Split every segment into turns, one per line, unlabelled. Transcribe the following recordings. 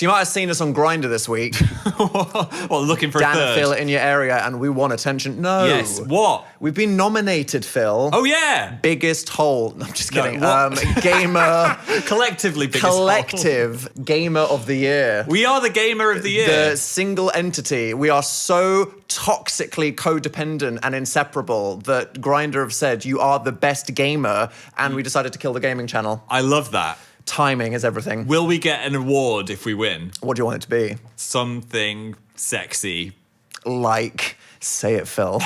So you might have seen us on Grindr this week.
Well, looking for
Dan
a
and
third.
Phil in your area, and we want attention. No.
Yes. What?
We've been nominated, Phil.
Oh, yeah.
Biggest hole. No, I'm just
No,
kidding.
what?
Gamer.
Collectively biggest hole.
Collective Gamer of the Year.
We are the Gamer of the Year.
The single entity. We are so toxically codependent and inseparable that Grindr have said you are the best gamer, and we decided to kill the gaming channel.
I love that.
Timing is everything.
Will we get an award if we win?
What do you want it to be?
Something sexy.
Like, say it, Phil.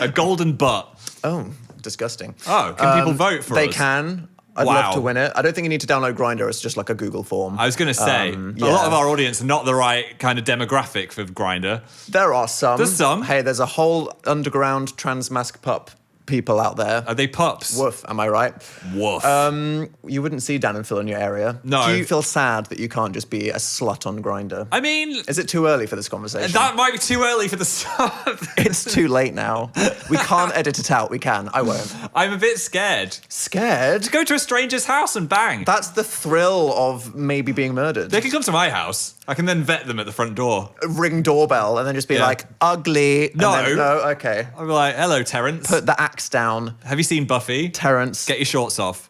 A golden butt.
Oh, disgusting.
Oh, can people vote for
They
us?
can. I'd
Wow.
love to win it. I don't think you need to download Grindr. It's just like a Google form.
I was going to say,
yeah.
a lot of our audience are not the right kind of demographic for Grindr.
There are some.
There's some.
Hey, there's a whole underground trans-mask pup people out there.
Are they pups?
Woof, am I right?
Woof.
You wouldn't see Dan and Phil in your area.
No.
Do you feel sad that you can't just be a slut on Grindr?
I mean,
Is it too early for this conversation?
that might be too early for the start.
It's too late now. We can't edit it out. We can. I won't.
I'm a bit scared.
Scared?
Go to a stranger's house and bang.
That's the thrill of maybe being murdered.
They can come to my house. I can then vet them at the front door.
Ring doorbell and then just be
Yeah.
like, ugly. And
No.
then, no, okay.
I'll be like, hello, Terrence.
Put the axe down.
Have you seen Buffy?
Terrence.
Get your shorts off.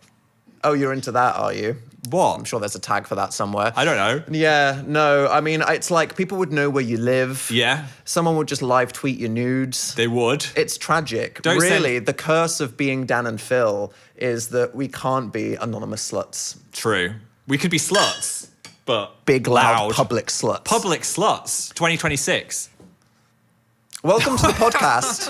Oh, you're into that, are you?
What?
I'm sure there's a tag for that somewhere.
I don't know.
Yeah, no. I mean, it's like people would know where you live.
Yeah,
Someone would just live tweet your nudes.
they would.
It's tragic.
Don't
really,
send-
the curse of being Dan and Phil is that we can't be anonymous sluts.
True. We could be sluts, but
Big, loud, public sluts.
Public sluts. 2026.
Welcome to the podcast.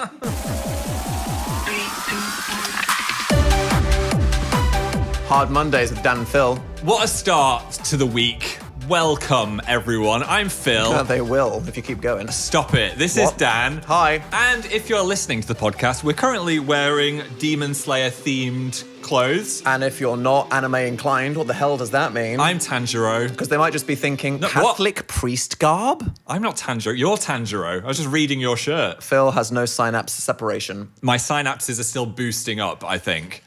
Hard Mondays with Dan and Phil.
What a start to the week. Welcome, everyone. I'm Phil.
No, they will if you keep going.
Stop it. This is
What?
Dan.
Hi.
And if you're listening to the podcast, we're currently wearing Demon Slayer themed clothes.
And if you're not anime inclined, what the hell does that mean?
I'm Tanjiro.
Because they might just be thinking,
No, what?
Catholic priest garb?
I'm not Tanjiro. You're Tanjiro. I was just reading your shirt.
Phil has no synapse separation.
My synapses are still boosting up, I think.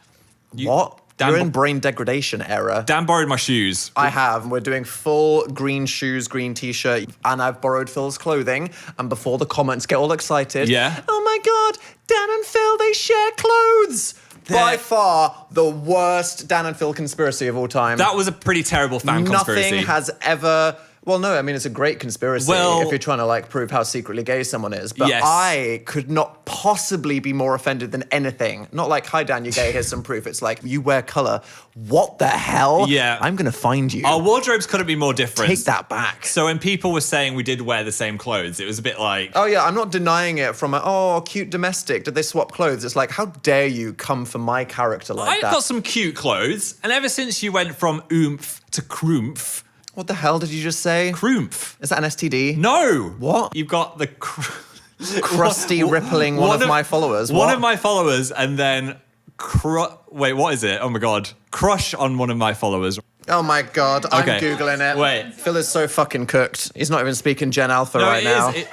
What?
Dan
You're
bo-
in brain degradation era.
Dan borrowed my shoes.
I have. We're doing full green shoes, green t-shirt, and I've borrowed Phil's clothing. And before the comments get all excited,
Yeah.
oh my God, Dan and Phil, they share clothes. By
They're-
far the worst Dan and Phil conspiracy of all time.
That was a pretty terrible fan conspiracy.
Nothing has ever. Well, no, I mean, it's a great conspiracy
Well-
if you're trying to like prove how secretly gay someone is. But
Yes.
I could not possibly be more offended than anything. Not like, hi, Dan, you're gay, here's some proof. It's like, you wear color. What the hell?
Yeah.
I'm going to find you.
Our wardrobes couldn't be more different.
Take that back.
So when people were saying we did wear the same clothes, it was a bit like,
Oh, yeah, I'm not denying it from cute domestic. Did they swap clothes? It's like, how dare you come for my character like
I've
that?
got some cute clothes. And ever since you went from oomph to kroomph,
What the hell did you just say?
kroomph.
Is that an STD?
No.
What?
You've got the
Crusty, rippling one of my followers.
One
What?
of my followers, and then wait, what is it? Oh my god, crush on one of my followers.
Oh my God, I'm
Okay.
Googling it.
Wait.
Phil is so fucking cooked. He's not even speaking Gen Alpha right
it
now.
is.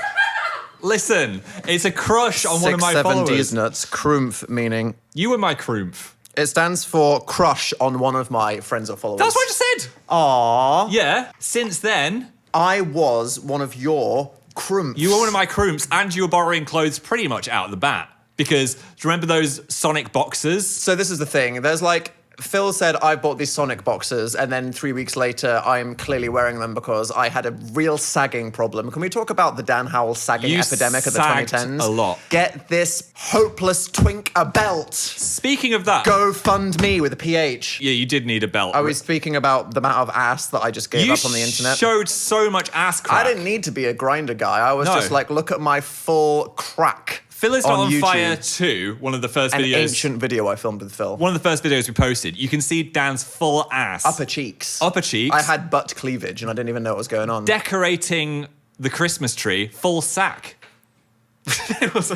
Listen, it's a crush on one of my
6-7
followers.
D's nuts. Krumph meaning.
You were my kroomph.
It stands for crush on one of my friends or followers.
That's what I just said.
Aww.
Yeah. Since then,
I was one of your krumphs.
you were one of my kroomphs, and you were borrowing clothes pretty much out of the bat. Because do you remember those Sonic boxers?
So this is the thing. There's like, Phil said I bought these Sonic boxes, and then 3 weeks later, I'm clearly wearing them because I had a real sagging problem. Can we talk about the Dan Howell sagging
You
epidemic of the
sagged
2010s?
a lot.
Get this hopeless twink a belt.
Speaking of that,
Go fund me with a PH.
yeah, you did need a belt.
Are we speaking about the amount of ass that I just gave
you
up on the internet?
showed so much ass crack.
I didn't need to be a grinder guy. I was
No.
just like, look at my full crack.
Phil is not on
YouTube.
Fire 2, one of the first
An
videos.
ancient video I filmed with Phil.
One of the first videos we posted. You can see Dan's full ass.
Upper cheeks.
Upper cheeks.
I had butt cleavage and I didn't even know what was going on.
Decorating the Christmas tree, full sack. It was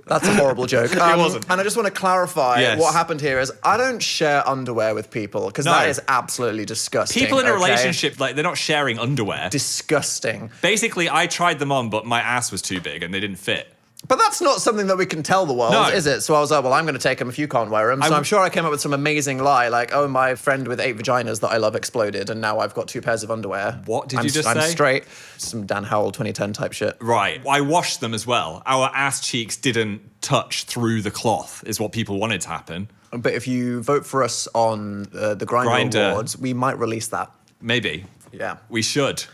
That's a horrible joke. It
wasn't.
And I just want to clarify
Yes.
what happened here is I don't share underwear with people because
No.
that is absolutely disgusting.
people in a
okay?
relationship, like, they're not sharing underwear.
Disgusting.
Basically, I tried them on, but my ass was too big and they didn't fit.
But that's not something that we can tell the world,
No.
is it? So I was like, well, I'm going to take them if you can't wear them. So I'm sure I came up with some amazing lie, like, oh, my friend with 8 vaginas that I love exploded, and now I've got 2 pairs of underwear.
What did you just
I'm
say?
straight. Some Dan Howell 2010 type shit.
Right. I washed them as well. Our ass cheeks didn't touch through the cloth, is what people wanted to happen.
But if you vote for us on the Grindr Awards, we might release that.
Maybe.
Yeah.
We should.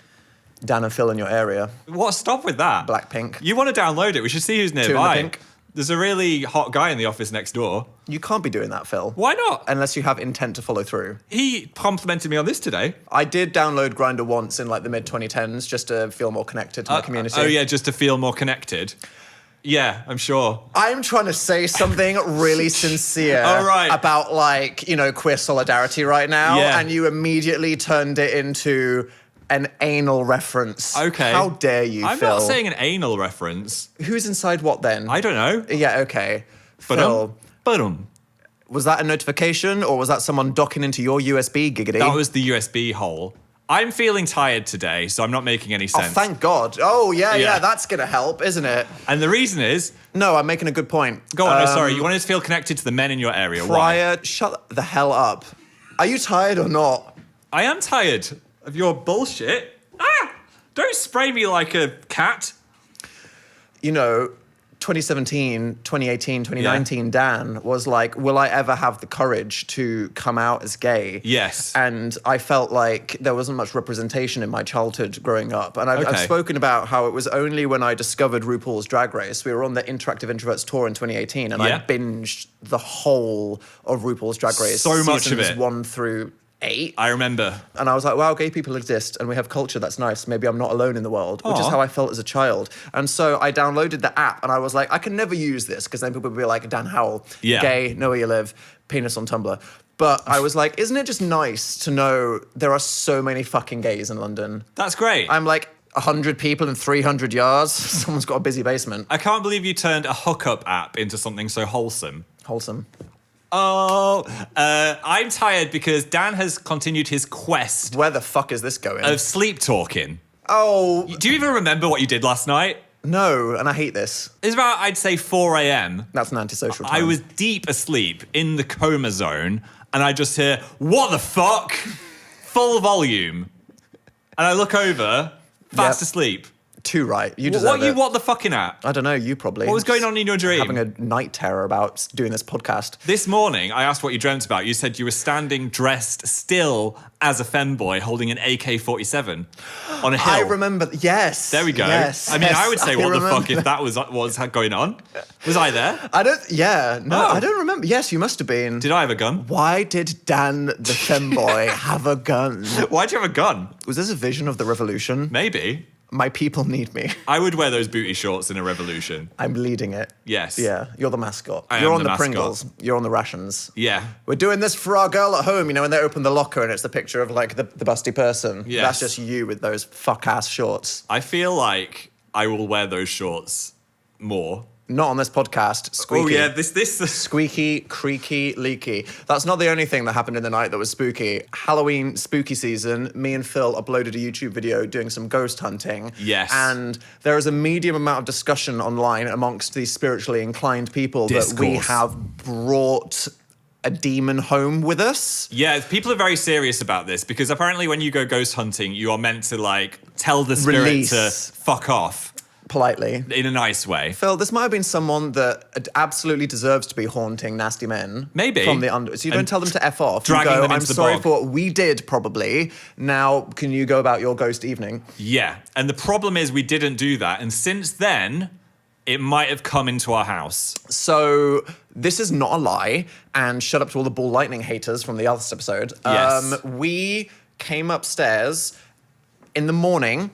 Dan and Phil in your area.
What? Stop with that.
Blackpink.
You want to download it? We should see who's
in the
nearby.
pink.
There's a really hot guy in the office next door.
You can't be doing that, Phil.
Why not?
Unless you have intent to follow through.
He complimented me on this today.
I did download Grindr once in like the mid-2010s just to feel more connected to my community.
Oh yeah, just to feel more connected. Yeah, I'm sure.
I'm trying to say something really sincere
Oh, right.
about like, queer solidarity right now.
Yeah.
And you immediately turned it into an anal reference.
Okay.
How dare you,
I'm
Phil?
not saying an anal reference.
Who's inside what then?
I don't know.
Yeah, okay.
Ba-dum.
Phil,
Ba-dum.
was that a notification or was that someone docking into your USB, giggity?
That was the USB hole. I'm feeling tired today, so I'm not making any
Oh,
sense.
thank God. Oh, yeah,
Yeah.
that's going to help, isn't it?
And the reason is,
No, I'm making a good point.
go on, no, sorry, you wanted to feel connected to the men in your area. Why?
Shut the hell up. Are you tired or not?
I am tired of your bullshit. Don't spray me like a cat.
2017, 2018, 2019, Dan was like, will I ever have the courage to come out as gay?
Yes.
And I felt like there wasn't much representation in my childhood growing up. And I've
Okay.
spoken about how it was only when I discovered RuPaul's Drag Race. We were on the Interactive Introverts tour in 2018, and
Yeah.
I binged the whole of RuPaul's Drag Race.
So much of
seasons
it.
1 through 8.
I remember.
And I was like, wow, gay people exist and we have culture that's nice. Maybe I'm not alone in the world, which is
Aw.
how I felt as a child. And so I downloaded the app and I was like, I can never use this because then people would be like, Dan Howell,
Yeah.
gay, know where you live, penis on Tumblr. But I was like, isn't it just nice to know there are so many fucking gays in London?
That's great.
I'm like 100 people in 300 yards. Someone's got a busy basement.
I can't believe you turned a hookup app into something so wholesome.
Wholesome.
Oh, I'm tired because Dan has continued his quest
Where the fuck is this going?
of sleep talking.
Oh,
Do you even remember what you did last night?
no. And I hate this.
It was about, I'd say, 4 a.m.
That's an antisocial time.
I was deep asleep in the coma zone, and I just hear, what the fuck? Full volume. And I look over, fast
Yep.
asleep.
too right. You
What
deserve
you
it.
what the fucking at?
I don't know, you probably.
What was going on in your dream?
Having a night terror about doing this podcast.
This morning, I asked what you dreamt about. You said you were standing dressed still as a femboy holding an AK-47 on a hill.
I remember, yes.
There we go.
Yes,
I mean,
yes,
I would say, what the fuck
remember.
if that was going on? Was I there?
I don't
Oh.
remember. Yes, you must have been.
Did I have a gun?
Why did Dan the femboy have a gun?
Why'd you have a gun?
Was this a vision of the revolution?
Maybe.
My people need me.
I would wear those booty shorts in a revolution.
I'm leading it.
Yes.
Yeah, you're the mascot.
I
You're
am
on
the
the
mascot.
Pringles. You're on the rations.
Yeah.
We're doing this for our girl at home, when they open the locker and it's the picture of like the busty person.
Yes.
That's just you with those fuck ass shorts.
I feel like I will wear those shorts more.
Not on this podcast. Squeaky.
Oh yeah, this
Squeaky, creaky, leaky. That's not the only thing that happened in the night that was spooky. Halloween spooky season, me and Phil uploaded a YouTube video doing some ghost hunting.
Yes.
And there is a medium amount of discussion online amongst these spiritually inclined people that we
Discourse.
have brought a demon home with us.
Yeah, people are very serious about this because apparently when you go ghost hunting, you are meant to like tell the spirit
Release.
to fuck off
Politely.
in a nice way.
Phil, this might have been someone that absolutely deserves to be haunting nasty men.
Maybe.
From the under. So you don't
And
tell them to F off. You
dragging
go,
them
I'm
into the
sorry
bog."
for what we did, probably. Now, can you go about your ghost evening?
Yeah, and the problem is we didn't do that, and since then, it might have come into our house.
So this is not a lie, and shut up to all the ball lightning haters from the last episode.
Yes.
We came upstairs in the morning,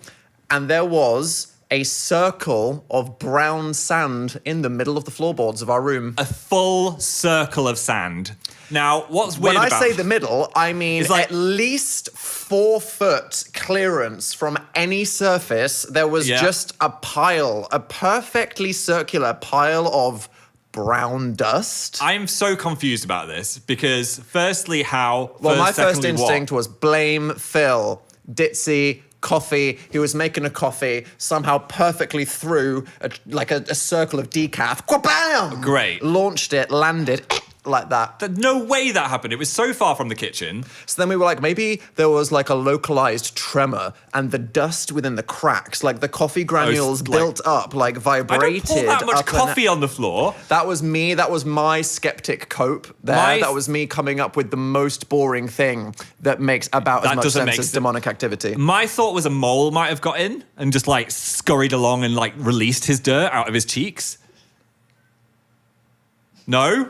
and there was a circle of brown sand in the middle of the floorboards of our room.
A full circle of sand. Now, what's weird
When I
about
say the middle, I mean
It's like-
at least 4 foot clearance from any surface. There was
Yeah.
just a pile, a perfectly circular pile of brown dust.
I'm so confused about this because, firstly, how?
Well, my first
secondly, what?
instinct was blame Phil. Ditzy, coffee. He was making a coffee, somehow perfectly through a circle of decaf. Bam!
Great.
Launched it, landed like that.
No way that happened. It was so far from the kitchen.
So then we were like, maybe there was like a localized tremor and the dust within the cracks, like the coffee granules built up, like vibrated.
I don't pour that much coffee on the floor.
That was me. That was my skeptic cope there. That was me coming up with the most boring thing that makes about as much sense as demonic activity.
My thought was a mole might have got in and just like scurried along and like released his dirt out of his cheeks. No?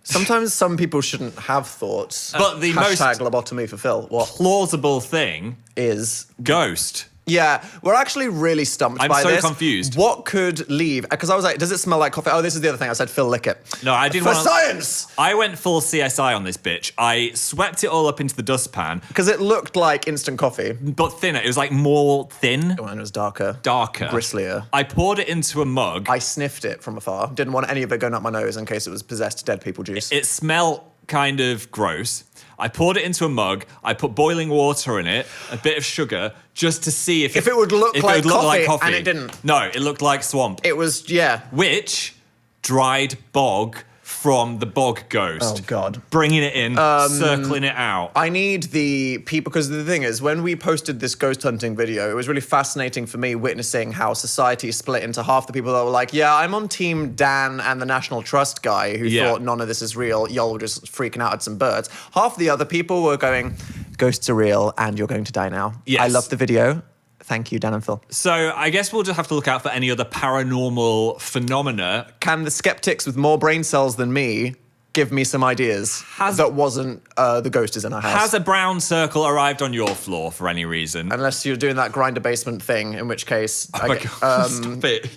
Sometimes some people shouldn't have thoughts.
But the
Hashtag lobotomy for Phil. What
plausible thing
is
ghost.
Yeah, we're actually really stumped by this.
I'm so confused.
What could leave? Because I was like, does it smell like coffee? Oh, this is the other thing. I said, Phil, lick it.
No, I didn't
For
want
science!
I went full CSI on this bitch. I swept it all up into the dustpan.
Because it looked like instant coffee.
But thinner. It was like more thin.
Oh, and it was darker.
Darker.
Gristlier.
I poured it into a mug.
I sniffed it from afar. Didn't want any of it going up my nose in case it was possessed dead people juice.
It smelled kind of gross. I poured it into a mug. I put boiling water in it, a bit of sugar, just to see if
it would look like coffee, and it didn't.
No, it looked like swamp.
It was, yeah.
Which dried bog from the bog ghost.
Oh, God.
Bringing it in, circling it out.
I need the people, because the thing is, when we posted this ghost hunting video, it was really fascinating for me witnessing how society split into half the people that were like, yeah, I'm on team Dan and the National Trust guy who thought none of this is real, y'all were just freaking out at some birds. Half the other people were going, ghosts are real and you're going to die now.
Yes.
I love the video. Thank you, Dan and Phil.
So I guess we'll just have to look out for any other paranormal phenomena.
Can the skeptics with more brain cells than me give me some ideas that wasn't the ghost is in our house?
Has a brown circle arrived on your floor for any reason?
Unless you're doing that grinder basement thing, in which case...
Oh my God, stop it.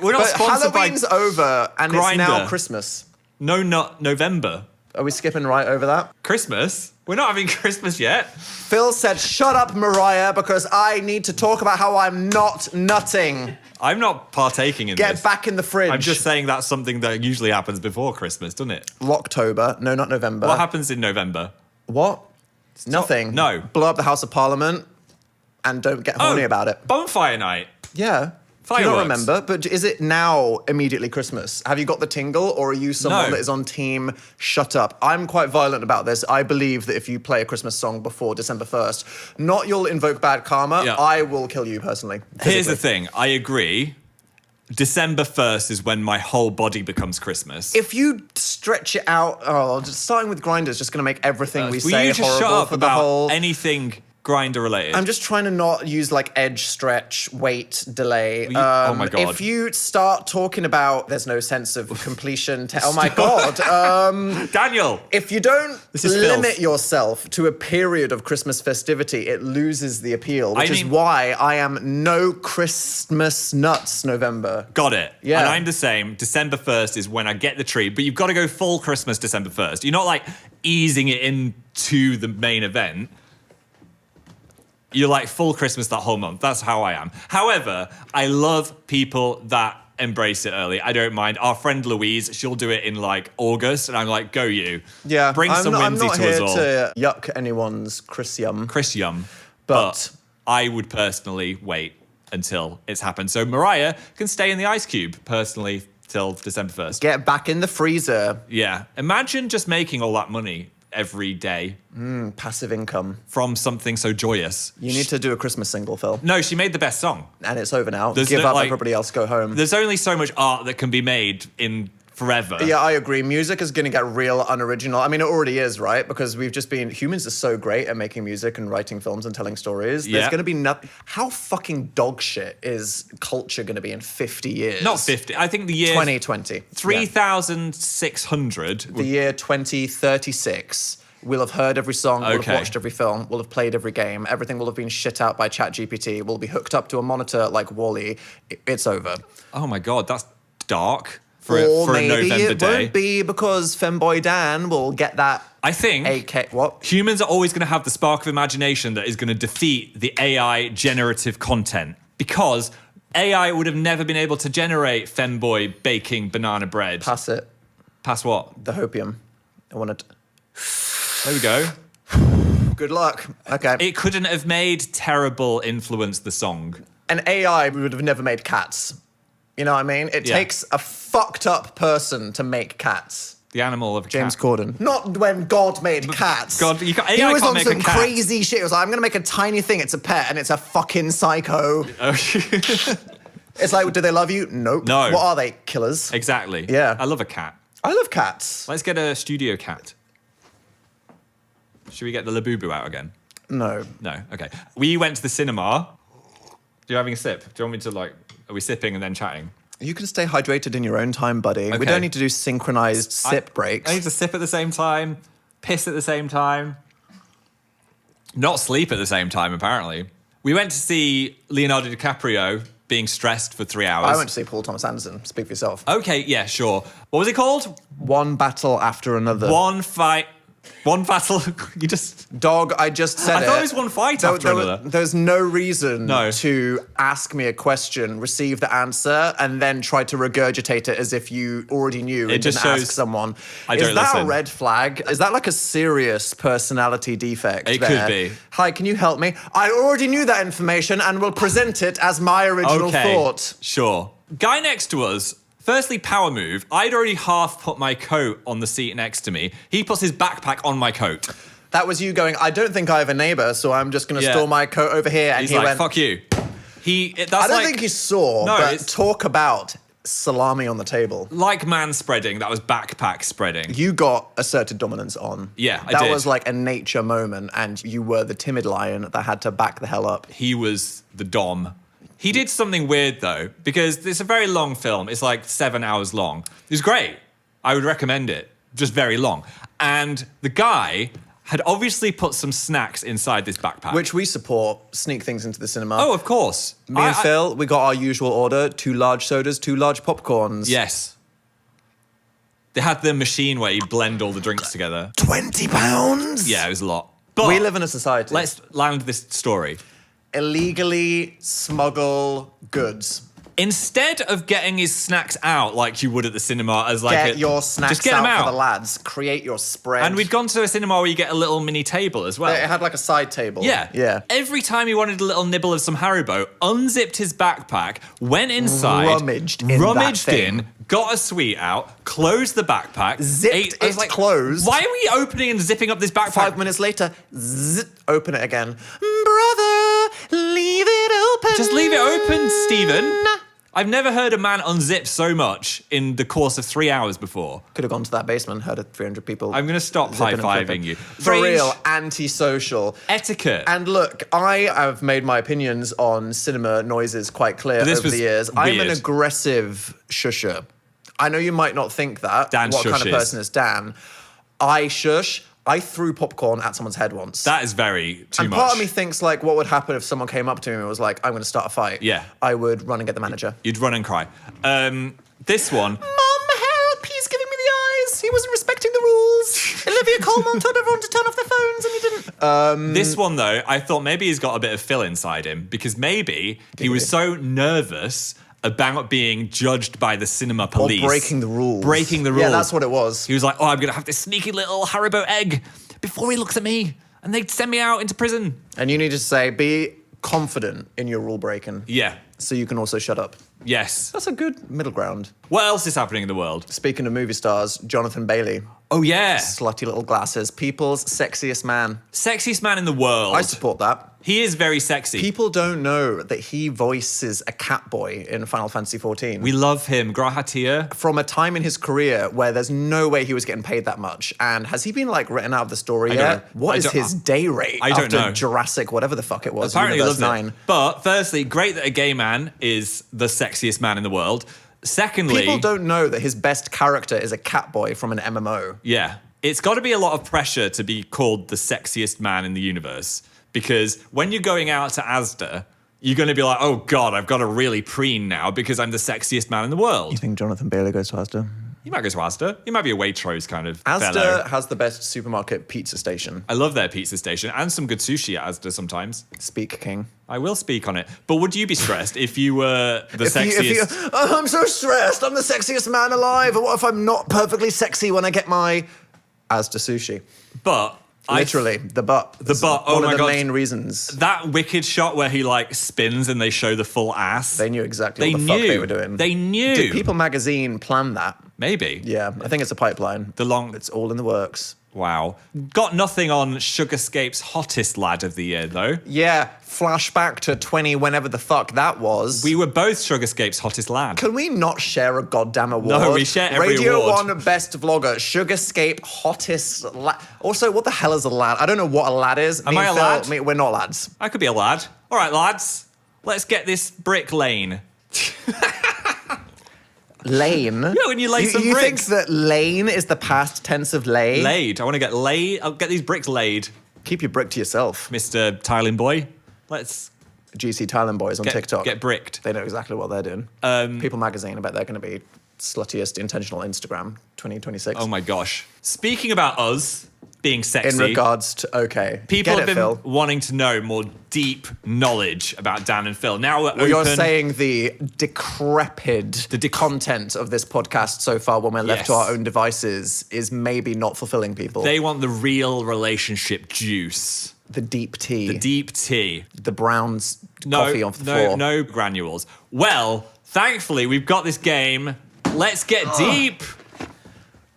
We're not sponsored
Halloween's over and
Grindr.
It's now Christmas.
No, not November.
Are we skipping right over that?
Christmas? We're not having Christmas yet.
Phil said, shut up, Mariah, because I need to talk about how I'm not nutting.
I'm not partaking in this.
Get back in the fridge.
I'm just saying that's something that usually happens before Christmas, doesn't it?
Locktober. No, not November.
What happens in November?
What? Nothing.
No.
Blow up the House of Parliament and don't get horny about it.
Bonfire night.
Yeah.
Fireworks.
Do you not remember? But is it now immediately Christmas? Have you got the tingle, or are you someone that is on team shut up? I'm quite violent about this. I believe that if you play a Christmas song before December 1st, not you'll invoke bad karma, I will kill you personally. Physically.
Here's the thing. I agree. December 1st is when my whole body becomes Christmas.
If you stretch it out, just starting with Grindr is just going to make everything we say
will you just
horrible
shut up
for
about
the whole...
anything Grindr related?
I'm just trying to not use like edge, stretch, wait, delay.
Oh my God.
If you start talking about there's no sense of completion, oh my God.
Daniel!
If you don't
is
limit
filth.
yourself to a period of Christmas festivity, it loses the appeal, which is why I am no Christmas nuts November.
Got it.
Yeah.
And I'm the same. December 1st is when I get the tree, but you've got to go full Christmas December 1st. You're not like easing it into the main event. You're like full Christmas that whole month. That's how I am. However, I love people that embrace it early. I don't mind. Our friend Louise, she'll do it in like August, and I'm like, go you.
Yeah.
Bring some whimsy to us all.
I'm not here to yuck anyone's
Christium.
But
I would personally wait until it's happened. So Mariah can stay in the ice cube personally till December 1st.
Get back in the freezer.
Yeah. Imagine just making all that money every day.
Passive income.
From something so joyous.
You need to do a Christmas single, Phil.
No, she made the best song.
And it's over now.
There's
Give up,
like,
everybody else, go home.
There's only so much art that can be made in forever.
Yeah, I agree. Music is going to get real unoriginal. I mean, it already is, right? Because humans are so great at making music and writing films and telling stories. There's going to be nothing. How fucking dog shit is culture going to be in 50 years?
Not 50. I think the year
2020.
3,600.
The year 2036. We'll have heard every song, we'll have watched every film, we'll have played every game, everything will have been shit out by ChatGPT, we'll be hooked up to a monitor like Wall-E. It's over.
Oh my God, that's dark for
Or
a
maybe
November
it
day.
won't be because Femboy Dan will get that.
I think
what?
Humans are always going to have the spark of imagination that is going to defeat the AI generative content, because AI would have never been able to generate Femboy baking banana bread.
Pass it.
Pass what?
The hopium. I wanted.
There we go.
Good luck. Okay.
It couldn't have made Terrible influence the song.
An AI would have never made cats. You know what I mean? It takes a fucked up person to make cats.
The animal of
James
cat.
Corden. Not when God made cats.
God, AI
he was
can't
on
make
some
a cat.
crazy shit. He was like, I'm going to make a tiny thing. It's a pet, and it's a fucking psycho. It's like, do they love you? Nope.
No.
What are they? Killers.
Exactly.
Yeah.
I love a cat.
I love cats.
Let's get a studio cat. Should we get the Labubu out again?
No.
No. Okay. We went to the cinema. You having a sip? Do you want me to are we sipping and then chatting?
You can stay hydrated in your own time, buddy. We
Okay.
don't need to do synchronized sip breaks.
I need to sip at the same time, piss at the same time, not sleep at the same time, apparently. We went to see Leonardo DiCaprio being stressed for 3 hours.
I went to see Paul Thomas Anderson. Speak for yourself.
Okay, yeah, sure. What was it called?
One battle after another.
One fight. One battle. You just...
Dog, I just said
I thought it was one fight after another.
There's no reason
No.
to ask me a question, receive the answer, and then try to regurgitate it as if you already knew and
just
didn't ask
shows
someone.
I
Is
don't
that
listen.
a red flag? Is that like a serious personality defect?
It
there?
could be.
Hi, can you help me? I already knew that information and will present it as my original
Okay,
thought.
sure. Guy next to us, firstly, power move. I'd already half put my coat on the seat next to me. He puts his backpack on my coat.
That was you going, I don't think I have a neighbor, so I'm just going to
Yeah.
store my coat over here. And
He's
he
like,
went,
fuck you. That's
I don't
like,
think he saw,
No,
but
it's-
talk about salami on the table.
like man spreading. That was backpack spreading.
You got asserted dominance on.
Yeah, I
that
did.
was like a nature moment, and you were the timid lion that had to back the hell up.
He was the dom. He did something weird though, because it's a very long film. It's like 7 hours long. It was great. I would recommend it. Just very long. And the guy had obviously put some snacks inside this backpack.
Which we support, sneak things into the cinema.
Oh, of course.
Me and Phil, we got our usual order, 2 large sodas, 2 large popcorns.
Yes. They had the machine where you blend all the drinks together.
£20?
Yeah, it was a lot. But
We live in a society.
let's land this story.
Illegally smuggle goods.
Instead of getting his snacks out like you would at the cinema as like
Get your snacks
just get them
out
out.
for the lads. Create your spread.
And we'd gone to a cinema where you get a little mini table as well.
It had like a side table.
Yeah.
Yeah.
Every time he wanted a little nibble of some Haribo, unzipped his backpack, went inside,
Rummaged in that thing.
got a sweet out, closed the backpack,
Zipped
I was
it closed.
Why are we opening and zipping up this backpack?
5 minutes later, open it again. Brother, leave it open.
Just leave it open, Stephen. I've never heard a man unzip so much in the course of 3 hours before.
Could have gone to that basement, heard of 300 people.
I'm going to stop
zipping and
high-fiving
flipping.
you.
For
Strange
real, antisocial.
etiquette.
And look, I have made my opinions on cinema noises quite clear
this
over
was
the years. I'm an
weird.
aggressive shusher. I know you might not think that.
Dan
what kind of
shushes.
person is Dan? I shush. I threw popcorn at someone's head once.
That is very too
and
much.
part of me thinks, like, what would happen if someone came up to me and was like, I'm going to start a fight?
Yeah.
I would run and get the manager.
You'd run and cry. This one,
Mum, help! He's giving me the eyes. He wasn't respecting the rules. Olivia Colman told everyone to turn off their phones and he didn't.
this one though, I thought maybe he's got a bit of Phil inside him because maybe he was so nervous about being judged by the cinema police.
Or breaking the rules.
Breaking the rules.
Yeah, that's what it was.
He was like, oh, I'm going to have this sneaky little Haribo egg before he looks at me and they'd send me out into prison.
And you need to say, be confident in your rule breaking.
Yeah.
So you can also shut up.
Yes.
That's a good middle ground.
What else is happening in the world?
Speaking of movie stars, Jonathan Bailey.
Oh, yeah.
Slutty little glasses. People's sexiest man.
Sexiest man in the world.
I support that.
He is very sexy.
People don't know that he voices a cat boy in Final Fantasy XIV.
We love him. Grahatia.
From a time in his career where there's no way he was getting paid that much. And has he been like written out of the story
I
yet?
don't-
What
I
is
don't-
his day rate
I don't
after
know.
Jurassic, whatever the fuck it was,
Apparently he
Universe
loves
9?
it. But firstly, great that a gay man is the sexiest man in the world. Secondly,
People don't know that his best character is a cat boy from an MMO.
yeah, it's got to be a lot of pressure to be called the sexiest man in the universe because when you're going out to Asda, you're going to be like, oh God, I've got to really preen now because I'm the sexiest man in the world.
You think Jonathan Bailey goes to Asda?
You might go to Asda. You might be a Waitrose kind of
Asda
fellow.
has the best supermarket pizza station.
I love their pizza station and some good sushi at Asda sometimes.
Speak, King.
I will speak on it. But would you be stressed if you were the
If you,
sexiest?
oh, I'm so stressed. I'm the sexiest man alive. What if I'm not perfectly sexy when I get my Asda sushi?
But
Literally, the butt.
The butt, oh
one
my
of the
God.
main reasons.
That wicked shot where he like spins and they show the full ass.
They knew exactly what the fuck they were doing.
They knew.
Did People magazine plan that?
Maybe.
Yeah, I think it's a pipeline. It's all in the works.
Wow. Got nothing on Sugarscape's hottest lad of the year, though.
Yeah, flashback to 20, whenever the fuck that was.
We were both Sugarscape's hottest lad.
Can we not share a goddamn award?
No, we share every
Radio
award.
1 Best Vlogger, Sugarscape Hottest Lad. Also, what the hell is a lad? I don't know what a lad is.
Am I a lad?
We're not lads.
I could be a lad. All right, lads. Let's get this brick lane.
Lane?
Yeah, when you lay some
You think
bricks.
that lane is the past tense of lay?
Laid. I want to get laid. I'll get these bricks laid,
Keep your brick to yourself.
Mr. Tiling Boy. Let's
GC Thailand boys on TikTok.
get bricked.
They know exactly what they're doing. People magazine, I bet they're going to be sluttiest intentional Instagram 2026.
Oh my gosh. Speaking about us being sexy.
In regards to, okay.
People
Get
have
it,
been
Phil.
wanting to know more deep knowledge about Dan and Phil. Now we're
Well, you're
open.
saying the decrepit content of this podcast so far when we're left to
Yes.
our own devices is maybe not fulfilling people.
They want the real relationship juice.
The deep tea.
The deep tea.
The brown's coffee off the floor.
No granules. Well, thankfully, we've got this game. Let's get deep.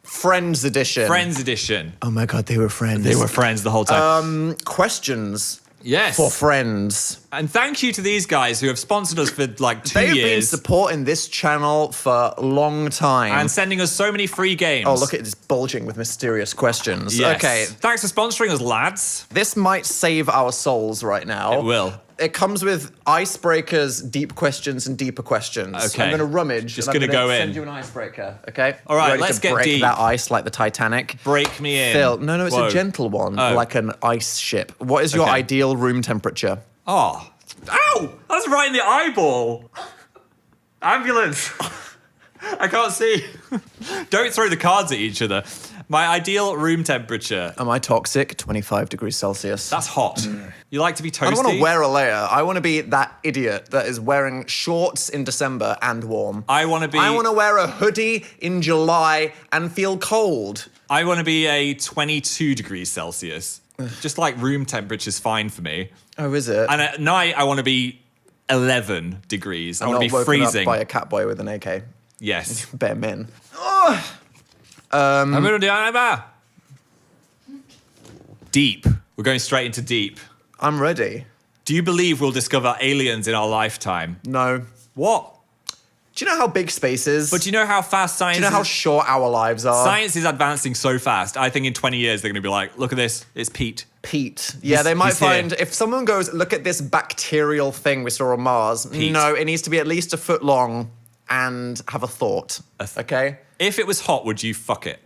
Friends edition.
Friends edition.
Oh my God, they were friends.
They were friends the whole time.
Questions
Yes.
for friends.
And thank you to these guys who have sponsored us for like 2
They have been
years
supporting this channel for a long time.
and sending us so many free games.
Oh, look at this bulging with mysterious questions.
Yes.
Okay,
Thanks for sponsoring us, lads.
this might save our souls right now.
It will.
It comes with icebreakers, deep questions, and deeper questions.
Okay.
I'm going to rummage.
Just
and I'm
gonna go
send
in.
you an icebreaker, okay?
All right,
You ready
let's
to
get
break
deep.
that ice like the Titanic?
Break me in.
Phil, no, it's
Whoa.
a gentle one,
Oh.
like an ice ship. What is your
Okay.
ideal room temperature?
Oh. Ow! That's right in the eyeball. Ambulance. I can't see. Don't throw the cards at each other. My ideal room temperature.
Am I toxic? 25 degrees Celsius.
That's hot. You like to be toasty?
I don't want to wear a layer. I want to be that idiot that is wearing shorts in December and warm.
I want to be.
I want to wear a hoodie in July and feel cold.
I want to be a 22 degrees Celsius. Just like room temperature's fine for me.
Oh, is it?
And at night, I want to be 11 degrees. I
I'm
want
not
to be
woken
freezing.
up by a cat boy with an AK.
Yes.
Bare min.
Deep. We're going straight into deep.
I'm ready.
Do you believe we'll discover aliens in our lifetime?
No.
What?
Do you know how big space is?
But do you know how fast science
Do you know how
is?
short our lives are?
Science is advancing so fast. I think in 20 years they're going to be like, look at this, it's Pete.
Pete. Yeah, they might
he's here.
find if someone goes, look at this bacterial thing we saw on Mars.
Pete.
No, it needs to be at least a foot long and have a thought. Okay?
If it was hot, would you fuck it?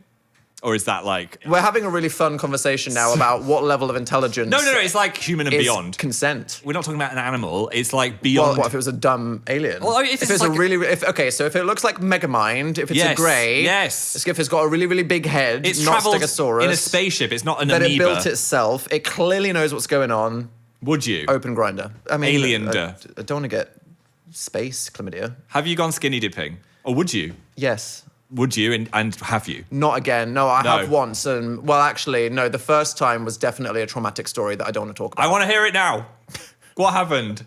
Or is that like...
We're having a really fun conversation now about what level of intelligence
No, it's like human and
is
beyond.
consent.
We're not talking about an animal. It's like
Well,
beyond...
what if it was a dumb alien?
Well, if it's
it's
like
a really, so if it looks like Megamind, if it's
Yes,
a grey,
yes.
if it's got a really, really big head,
it's
not
travelled
Stegosaurus,
in a spaceship. It's not an
that
amoeba.
it built itself, it clearly knows what's going on.
Would you?
Open grinder. I mean,
Alien-der.
I don't want to get space chlamydia.
Have you gone skinny dipping? Or would you?
Yes.
Would you? And have you?
Not again. No, I
No.
have once. And well, actually, no. The first time was definitely a traumatic story that I don't want to talk about.
I want to hear it now. What happened?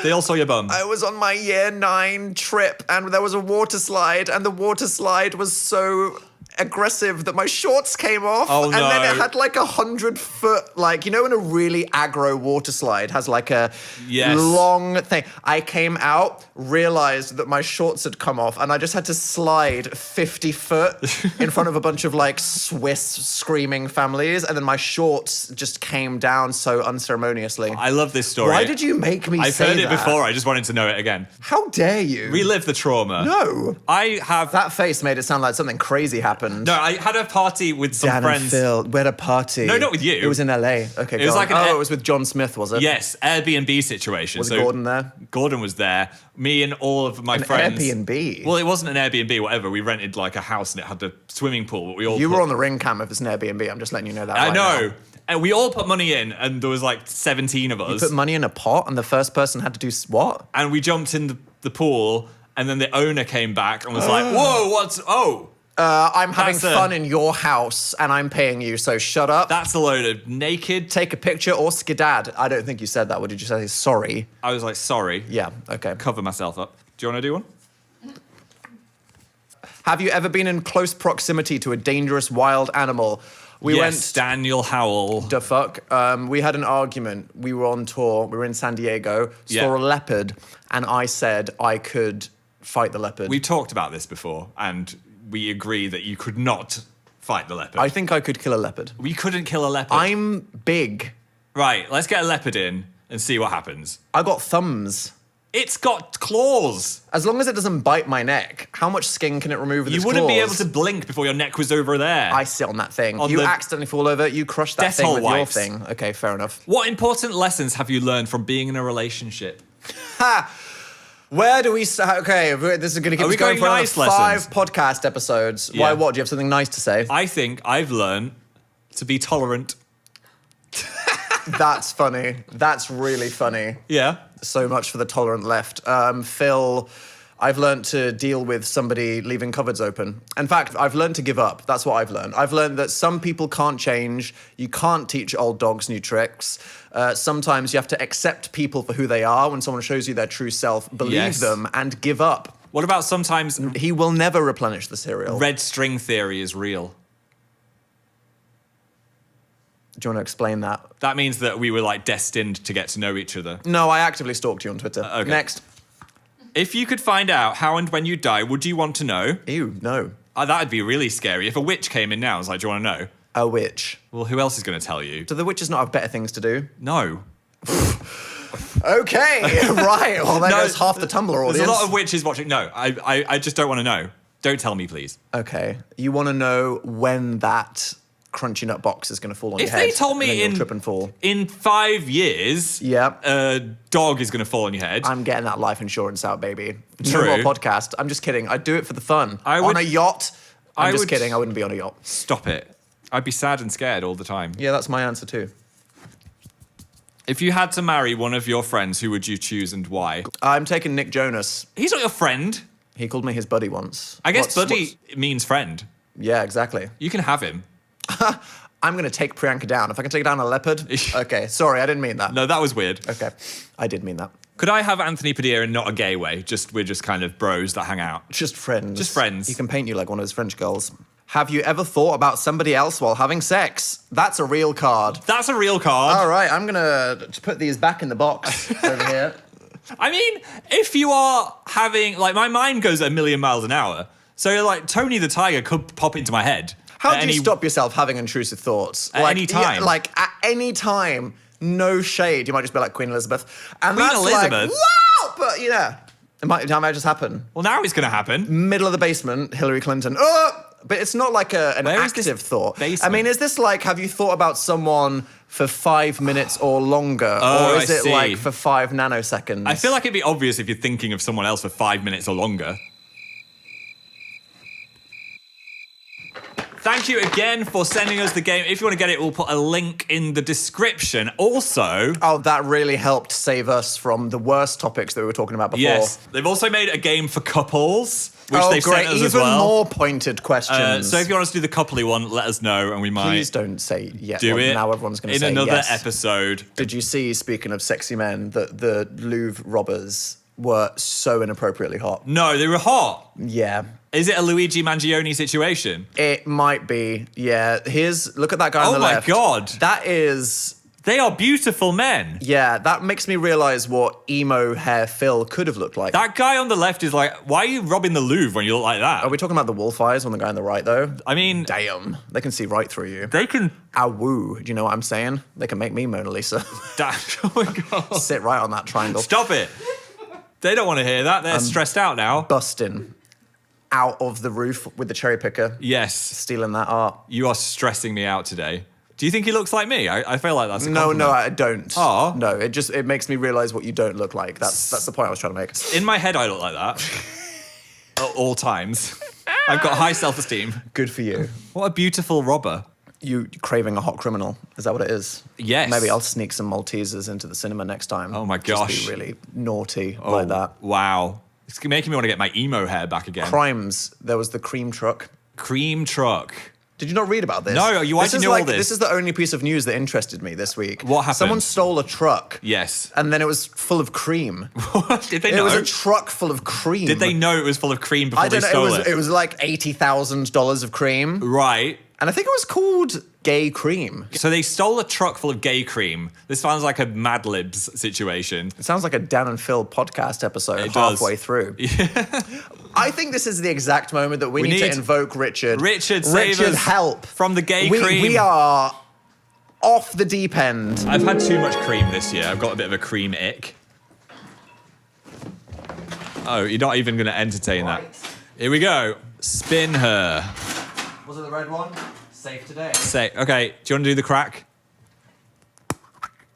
They all saw your bum.
I was on my year 9 trip and there was a water slide and the water slide was so aggressive that my shorts came off.
Oh,
and then
no.
it had like 100-foot, like, you know when a really aggro water slide has like a
Yes.
long thing. I came out, realized that my shorts had come off and I just had to slide 50 foot in front of a bunch of like Swiss screaming families and then my shorts just came down so unceremoniously.
I love this story.
Why did you make me
I've
say
heard it
that?
before. I just wanted to know it again.
How dare you?
Relive the trauma.
No.
I have...
That face made it sound like something crazy happened.
No, I had a party with some
Dan
friends.
and Phil, we had a party.
No, not with you.
It was in LA. Okay,
It was
go on.
like an
it was with John Smith, was it?
Yes, Airbnb situation.
Was
So
Gordon there?
Gordon was there. Me and all of my friends.
Airbnb?
Well, it wasn't an Airbnb, whatever. We rented like a house and it had a swimming pool. But we all
You
put-
were on the ring cam if it's an Airbnb. I'm just letting you know that.
I
right
know.
now.
And we all put money in, and there was like 17 of us.
Put money in a pot, and the first person had to do what?
And we jumped in the pool, and then the owner came back and was like, "Whoa, what's oh?"
I'm having
That's
fun in your house and I'm paying you, so shut up.
That's a load of naked.
Take a picture or skedad. I don't think you said that. What did you say? Sorry.
I was like, sorry.
Yeah, okay.
Cover myself up. Do you want to do one?
Have you ever been in close proximity to a dangerous wild animal? We
Yes, Daniel Howell.
The fuck? We had an argument. We were on tour. We were in San Diego.
Yeah.
Saw a leopard, and I said I could fight the leopard.
We talked about this before, and we agree that you could not fight the leopard.
I think I could kill a leopard.
We couldn't kill a leopard.
I'm big.
Right, let's get a leopard in and see what happens.
I got thumbs.
It's got claws.
As long as it doesn't bite my neck, how much skin can it remove with
You
its
wouldn't be able
claws?
to blink before your neck was over there.
I sit on that thing.
On
You
the
accidentally fall over, you crush that
death
thing
hole
with
wipes.
your thing. Okay, fair enough.
What important lessons have you learned from being in a relationship?
Ha! Where do we... Okay, this is going to keep
Are
us
we
going
going
for another
nice
5
lessons?
podcast episodes.
Yeah.
Why, what? Do you have something nice to say?
I think I've learned to be tolerant.
That's funny. That's really funny.
Yeah.
So much for the tolerant left. Phil, I've learned to deal with somebody leaving cupboards open. In fact, I've learned to give up. That's what I've learned. I've learned that some people can't change. You can't teach old dogs new tricks. Sometimes you have to accept people for who they are. When someone shows you their true self, believe
Yes.
them and give up.
What about sometimes
He will never replenish the cereal.
red string theory is real?
Do you want to explain that?
That means that we were like destined to get to know each other.
No, I actively stalked you on Twitter.
Okay.
Next.
If you could find out how and when you die, would you want to know?
Ew, no.
That'd be really scary. If a witch came in now, I was like, do you want to know?
A witch.
Well, who else is going to tell you?
Do the witches not have better things to do?
No.
Okay, right. Well, there
No,
goes half the Tumblr audience.
There's a lot of witches watching. No, I just don't want to know. Don't tell me, please.
Okay, you want to know when that crunchy nut box is going to fall on
If
your head?
they told
and then
me
you'll trip and fall.
in 5 years,
Yeah.
a dog is going to fall on your head.
I'm getting that life insurance out, baby.
True.
No more podcast. I'm just kidding. I'd do it for the fun.
I
On
would-
a yacht. I'm
I
just
would-
kidding. I wouldn't be on a yacht.
Stop it. I'd be sad and scared all the time.
Yeah, that's my answer too.
If you had to marry one of your friends, who would you choose and why?
I'm taking Nick Jonas.
He's not your friend.
He called me his buddy once.
I guess
What's-
buddy means friend.
Yeah, exactly.
You can have him.
I'm going to take Priyanka down. If I can take down a leopard. Okay, sorry, I didn't mean that.
No, that was weird.
Okay, I did mean that.
Could I have Anthony Padilla in not a gay way? We're just kind of bros that hang out.
Just friends.
Just friends.
He can paint you like one of those French girls. Have you ever thought about somebody else while having sex? That's a real card.
That's a real card.
All right, I'm gonna put these back in the box over here.
I mean, if you are having, like, my mind goes a million miles an hour. So, like, Tony the Tiger could pop into my head.
How
at
do you
any-
stop yourself having intrusive thoughts?
At any time.
like, at any time, no shade. You might just be like Queen Elizabeth. And
Queen
that's
Elizabeth?
like, wow! But, yeah, it might just happen.
Well, now it's going to happen.
Middle of the basement, Hillary Clinton. But it's not like an
Where is this
active thought.
basement?
I mean, is this like, have you thought about someone for 5 minutes or longer?
Oh,
or is
I
it
see.
like for 5 nanoseconds?
I feel like it'd be obvious if you're thinking of someone else for 5 minutes or longer. Thank you again for sending us the game. If you want to get it, we'll put a link in the description. Also,
Oh, that really helped save us from the worst topics that we were talking about before.
yes, they've also made a game for couples, which
Oh,
they've
great.
sent us
Even
as well.
more pointed questions.
So if you want us to do the coupley one, let us know and we might
Please don't say yes.
do it.
Now everyone's going to
in
say
another
yes.
episode.
Did you see, speaking of sexy men, that the Louvre robbers were so inappropriately hot?
No, they were hot.
Yeah.
Is it a Luigi Mangione situation?
It might be. Yeah. Look at that guy on
Oh
the
my
left.
God.
That is...
They are beautiful men.
Yeah, that makes me realise what emo hair Phil could have looked like.
That guy on the left is like, why are you robbing the Louvre when you look like that?
Are we talking about the wolf eyes on the guy on the right, though?
I mean,
Damn. They can see right through you.
they can...
Awoo. Do you know what I'm saying? They can make me Mona Lisa.
Oh my God.
Sit right on that triangle.
Stop it. They don't want to hear that. They're stressed out now.
Busting out of the roof with the cherry picker,
Yes,
stealing that art.
you are stressing me out today. Do you think he looks like me? I feel like that's a
No,
compliment.
I don't.
Aw.
No, it makes me realise what you don't look like. That's the point I was trying to make.
In my head, I look like that. At all times. I've got high self-esteem.
Good for you.
What a beautiful robber.
You craving a hot criminal. Is that what it is?
Yes.
Maybe I'll sneak some Maltesers into the cinema next time.
Oh my gosh.
Just be really naughty like that.
Wow. It's making me want to get my emo hair back again.
Crimes. There was the cream truck.
Cream truck.
Did you not read about this?
No, why do you know all this?
This is the only piece of news that interested me this week.
What happened?
Someone stole a truck.
Yes.
And then it was full of cream.
What? Did they know?
It was a truck full of cream.
Did they know it was full of cream before they stole it?
It was like $80,000 of cream.
Right.
And I think it was called gay cream.
So they stole a truck full of gay cream. This sounds like a Mad Libs situation.
It sounds like a Dan and Phil podcast episode
It
halfway
does.
through. Yeah. I think this is the exact moment that we need to invoke Richard.
Richard, save us
help.
from the gay cream.
We are off the deep end.
I've had too much cream this year. I've got a bit of a cream ick. Oh, you're not even going to entertain that. Here we go. Spin her.
Was it the red one? Safe today.
Say, okay, do you want to do the crack?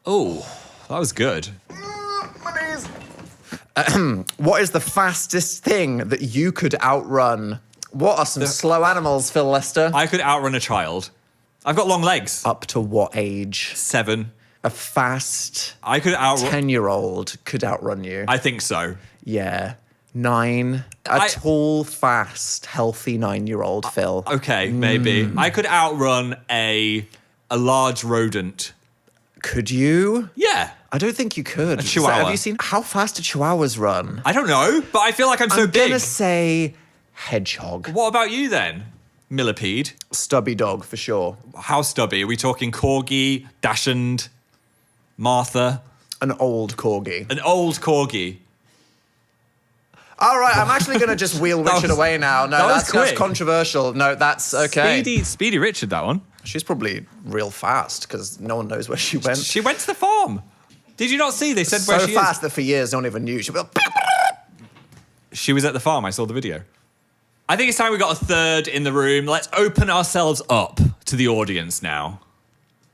Oh, that was good.
My knees. What is the fastest thing that you could outrun? What are some slow animals, Phil Lester?
I could outrun a child. I've got long legs.
Up to what age?
7.
A fast
I could outrun.
10-year-old could outrun you.
I think so.
Yeah. 9. A tall, fast, healthy 9-year-old Phil.
Okay, maybe. I could outrun a large rodent.
Could you?
Yeah.
I don't think you could.
A chihuahua.
Have you seen how fast do chihuahuas run?
I don't know, but I feel like I'm so
I'm
big.
gonna say hedgehog.
What about you then? Millipede.
Stubby dog for sure.
How stubby? Are we talking corgi, dachshund, Martha?
An old corgi.
An old corgi.
All right, I'm actually going to just wheel Richard away now. No, that's controversial. No, that's okay.
Speedy Richard, that one.
She's probably real fast because no one knows where she went.
She went to the farm. Did you not see? They said
so
where she
fast that for years no one even knew.
She was at the farm. I saw the video. I think it's time we got a third in the room. Let's open ourselves up to the audience now.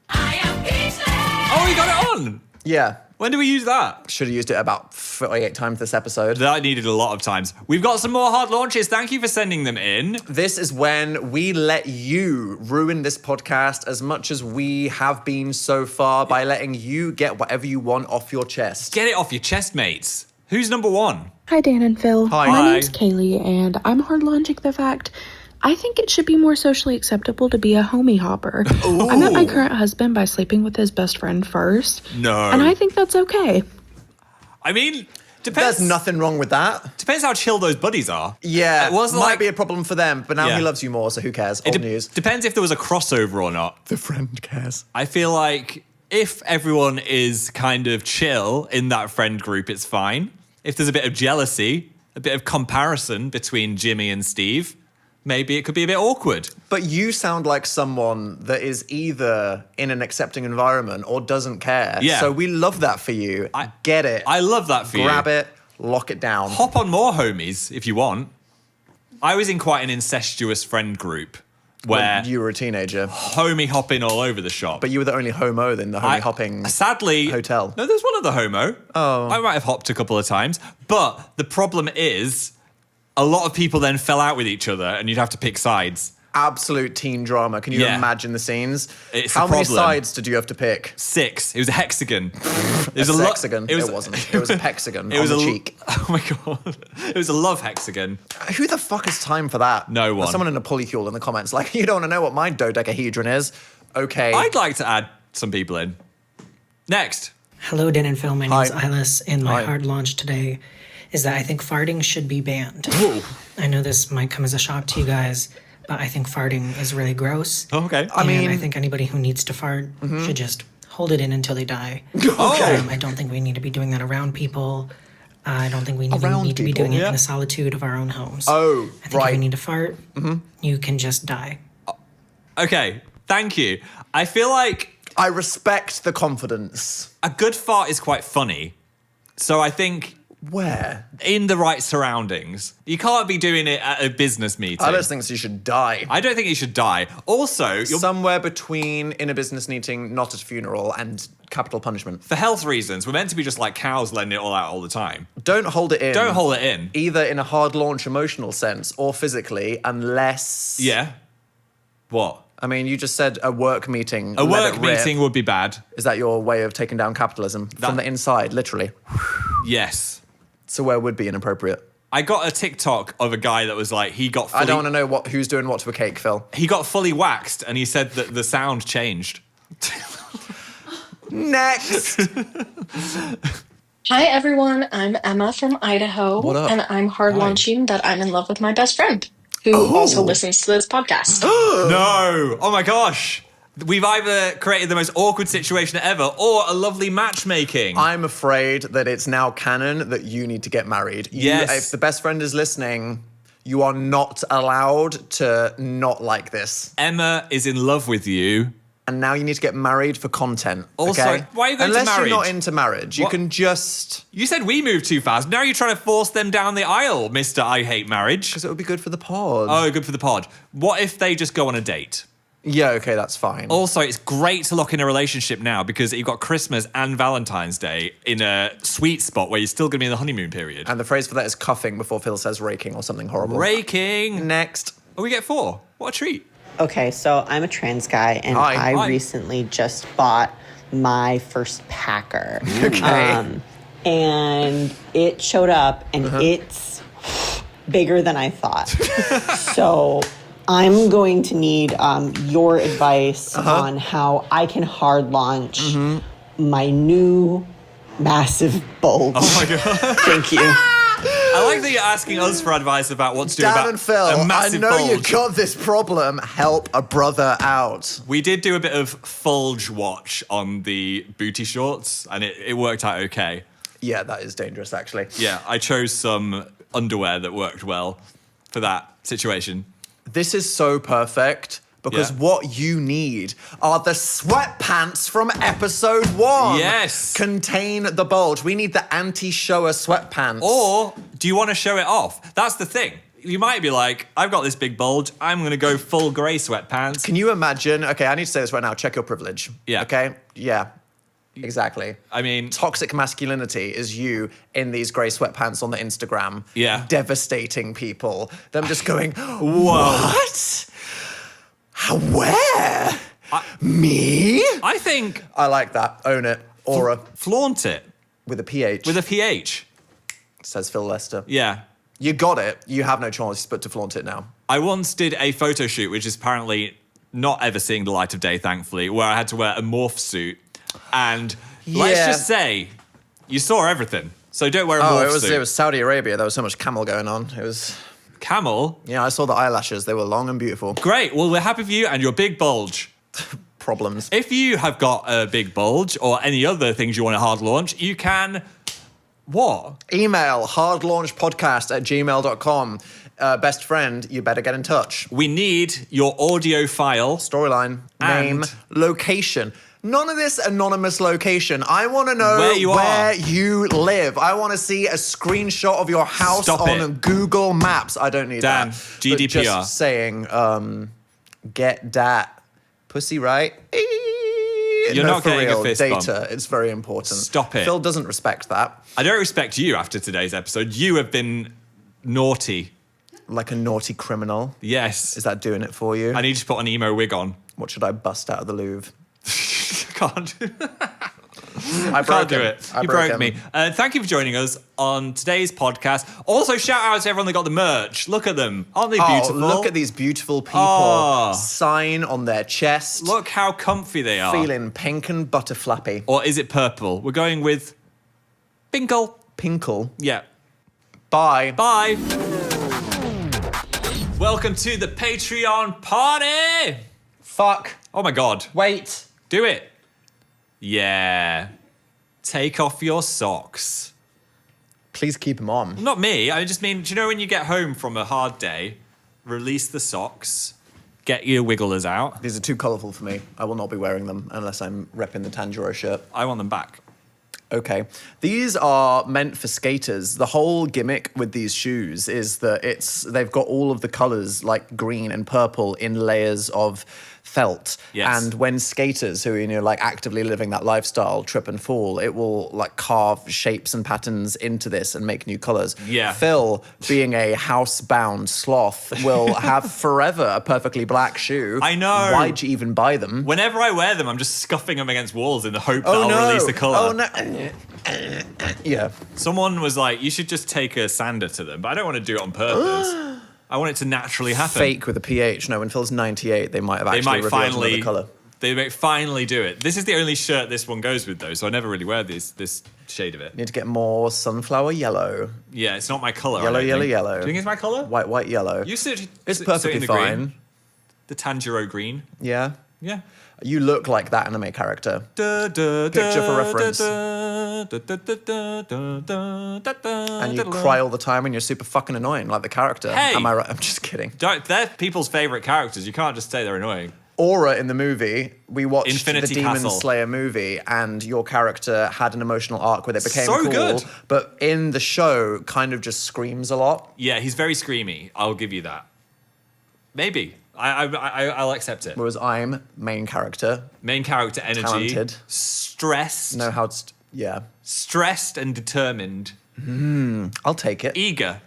I am Peachless!
Oh, we got it on.
Yeah.
When do we use that?
Should have used it about 48 times this episode.
That needed a lot of times. We've got some more hard launches. Thank you for sending them in.
This is when we let you ruin this podcast as much as we have been so far by letting you get whatever you want off your chest.
Get it off your chest, mates. Who's number 1?
Hi, Dan and Phil.
Hi.
My name's Kaylee, and I'm hard launching the fact I think it should be more socially acceptable to be a homie hopper. I met my current husband by sleeping with his best friend first.
No.
And I think that's okay.
I mean, depends.
There's nothing wrong with that.
Depends how chill those buddies are.
Yeah,
It was
might
like-
be a problem for them, but now
Yeah.
he loves you more, so who cares? Old news.
Depends if there was a crossover or not.
The friend cares.
I feel like if everyone is kind of chill in that friend group, it's fine. If there's a bit of jealousy, a bit of comparison between Jimmy and Steve, maybe it could be a bit awkward.
But you sound like someone that is either in an accepting environment or doesn't care.
Yeah.
So we love that for you. Get it.
I love that for you.
Grab it. Lock it down.
Hop on more homies if you want. I was in quite an incestuous friend group where
When you were a teenager.
homie hopping all over the shop.
But you were the only homo in the homie hopping
sadly
hotel.
No, there's one other homo.
Oh.
I might have hopped a couple of times. But the problem is a lot of people then fell out with each other and you'd have to pick sides.
Absolute teen drama. Can you
Yeah.
imagine the scenes?
It's
How
a
many
problem.
sides did you have to pick?
6. It was a hexagon. It was
A
lo-
hexagon. It wasn't. It was a hexagon on the cheek.
Oh my god. It was a love hexagon.
Who the fuck has time for that?
No one.
There's someone in a polycule in the comments like, you don't want to know what my dodecahedron is. Okay.
I'd like to add some people in. Next.
Hello, Dan and Phil. My name's
Hi.
Ilis, and my
Hi.
hard launch today is that I think farting should be banned. I know this might come as a shock to you guys, but I think farting is really gross.
Oh, okay.
I mean-
I think anybody who needs to fart should just hold it in until they die.
Okay.
I don't think we need to be doing that around people. I don't think we
Around
need to be
people,
doing it
yeah.
in the solitude of our own homes.
Oh,
I think if
right.
you need to fart, you can just die.
Okay. Thank you. I feel like
I respect the confidence.
a good fart is quite funny. So I think
Where?
in the right surroundings. You can't be doing it at a business meeting.
I just think you should die.
I don't think you should die. Also, you're,
Somewhere between in a business meeting, not at a funeral, and capital punishment.
for health reasons, we're meant to be just like cows letting it all out all the time.
Don't hold it in.
Don't hold it in.
Either in a hard launch emotional sense or physically, unless...
Yeah. What?
I mean, you just said a work meeting.
A
let
work
it rip.
meeting would be bad.
Is that your way of taking down capitalism? From the inside, literally.
Yes.
So where would be inappropriate?
I got a TikTok of a guy that was like, he got fully,
I don't want to know who's doing what to a cake, Phil.
he got fully waxed, and he said that the sound changed.
Next.
Hi everyone, I'm Emma from Idaho,
What up?
and I'm hard launching that I'm in love with my best friend, who also listens to this podcast.
No! Oh my gosh! We've either created the most awkward situation ever or a lovely matchmaking.
I'm afraid that it's now canon that you need to get married.
Yes.
If the best friend is listening, you are not allowed to not like this.
Emma is in love with you.
And now you need to get married for content.
Also,
okay?
why are you going to
Unless
marriage?
you're not into marriage, you
What?
can just...
You said we moved too fast. Now you're trying to force them down the aisle, Mr. I Hate Marriage.
Because it would be good for the pod.
Oh, good for the pod. What if they just go on a date?
Yeah, okay, that's fine.
Also, it's great to lock in a relationship now because you've got Christmas and Valentine's Day in a sweet spot where you're still going to be in the honeymoon period.
And the phrase for that is cuffing before Phil says raking or something horrible.
Raking.
Next.
Oh, we get 4. What a treat.
Okay, so I'm a trans guy, and
Hi.
I recently just bought my first Packer.
Okay.
And it showed up, and it's bigger than I thought. So I'm going to need your advice on how I can hard launch my new massive bulge.
Oh my God.
Thank you.
I like that you're asking us for advice about what to do
Dan
about
and Phil,
a
I
massive
know you
bulge.
got this problem. Help a brother out.
We did do a bit of fulge watch on the booty shorts, and it worked out okay.
Yeah, that is dangerous, actually.
Yeah, I chose some underwear that worked well for that situation.
This is so perfect because
Yeah.
what you need are the sweatpants from episode 1.
Yes.
Contain the bulge. We need the anti-shower sweatpants.
Or do you want to show it off? That's the thing. You might be like, I've got this big bulge. I'm going to go full grey sweatpants.
Can you imagine? Okay, I need to say this right now. Check your privilege.
Yeah.
Okay? Yeah. Exactly.
I mean,
Toxic masculinity is you in these grey sweatpants on the Instagram.
Yeah.
Devastating people. Them just going, what? Where? Me?
I think
I like that. Own it. Aura.
flaunt it
With a PH.
with a PH.
Says Phil Lester.
Yeah.
You got it. You have no choice but to flaunt it now.
I once did a photo shoot, which is apparently not ever seeing the light of day, thankfully, where I had to wear a morph suit. And let's
Yeah.
just say, you saw everything. So don't wear a
Oh,
morph suit.
it was Saudi Arabia. There was so much camel going on. It was...
Camel.
Yeah, I saw the eyelashes. They were long and beautiful.
Great. Well, we're happy for you and your big bulge.
Problems.
If you have got a big bulge or any other things you want to hard launch, you can... What?
Email hardlaunchpodcast@gmail.com. Best friend, you better get in touch.
We need your audio file.
Storyline,
And-
name, location. None of this anonymous location. I want to know
Where you are.
you live. I want to see a screenshot of your house
Stop
on
it.
Google Maps. I don't need
Dan,
that.
GDPR.
But just saying, get that pussy right.
You're not
for
getting a
real.
fist
Data.
bump.
It's very important.
Stop it.
Phil doesn't respect that.
I don't respect you after today's episode. You have been naughty.
Like a naughty criminal.
Yes.
Is that doing it for you?
I need to put an emo wig on.
What should I bust out of the Louvre?
Can't do
I broke
do
him.
it.
I
You broke
him.
me. Thank you for joining us on today's podcast. Also, shout out to everyone that got the merch. Look at them. Aren't they beautiful?
Oh, look at these beautiful people.
Oh.
Sign on their chest.
Look how comfy they are.
Feeling pink and butterflappy.
Or is it purple? We're going with Pinkle.
Pinkle.
Yeah.
Bye.
Bye. Welcome to the Patreon party.
Fuck.
Oh my God.
Wait.
Do it. Yeah. Take off your socks.
Please keep them on.
Not me. I just mean, do you know when you get home from a hard day, release the socks, get your wigglers out.
These are too colourful for me. I will not be wearing them unless I'm repping the Tanjiro shirt.
I want them back.
Okay. These are meant for skaters. The whole gimmick with these shoes is that they've got all of the colours like green and purple in layers of felt.
Yes.
And when skaters who are, like actively living that lifestyle trip and fall, it will like carve shapes and patterns into this and make new colours.
Yeah.
Phil, being a housebound sloth, will have forever a perfectly black shoe.
I know.
Why'd you even buy them?
Whenever I wear them, I'm just scuffing them against walls in the hope that I'll release the colour.
Oh no. Yeah.
Someone was like, you should just take a sander to them, but I don't want to do it on purpose. I want it to naturally happen.
Fake with a pH. No, when Phil's 98, they might have actually revealed another colour.
They might finally do it. This is the only shirt this one goes with, though, so I never really wear this shade of it.
Need to get more sunflower yellow.
Yeah, it's not my colour.
Yellow,
I don't
yellow,
think.
yellow.
Do you think it's my colour?
White, white, yellow.
You sit.
It's
sit
perfectly
in the
fine.
Green, the Tanjiro green.
Yeah.
Yeah.
You look like that anime character.
Picture
for reference. And you cry all the time and you're super fucking annoying, like the character.
Hey!
Am I right? I'm just kidding.
They're people's favourite characters. You can't just say they're annoying.
Aura in the movie, we watched
Infinity
the Demon
Castle.
Slayer movie, and your character had an emotional arc where it became
So
cool.
good.
But in the show, kind of just screams a lot.
Yeah, he's very screamy. I'll give you that. Maybe. I'll accept it.
Whereas I'm main character,
Main character energy.
Talented.
Stressed.
know how to. Yeah,
Stressed and determined.
I'll take it.
Eager.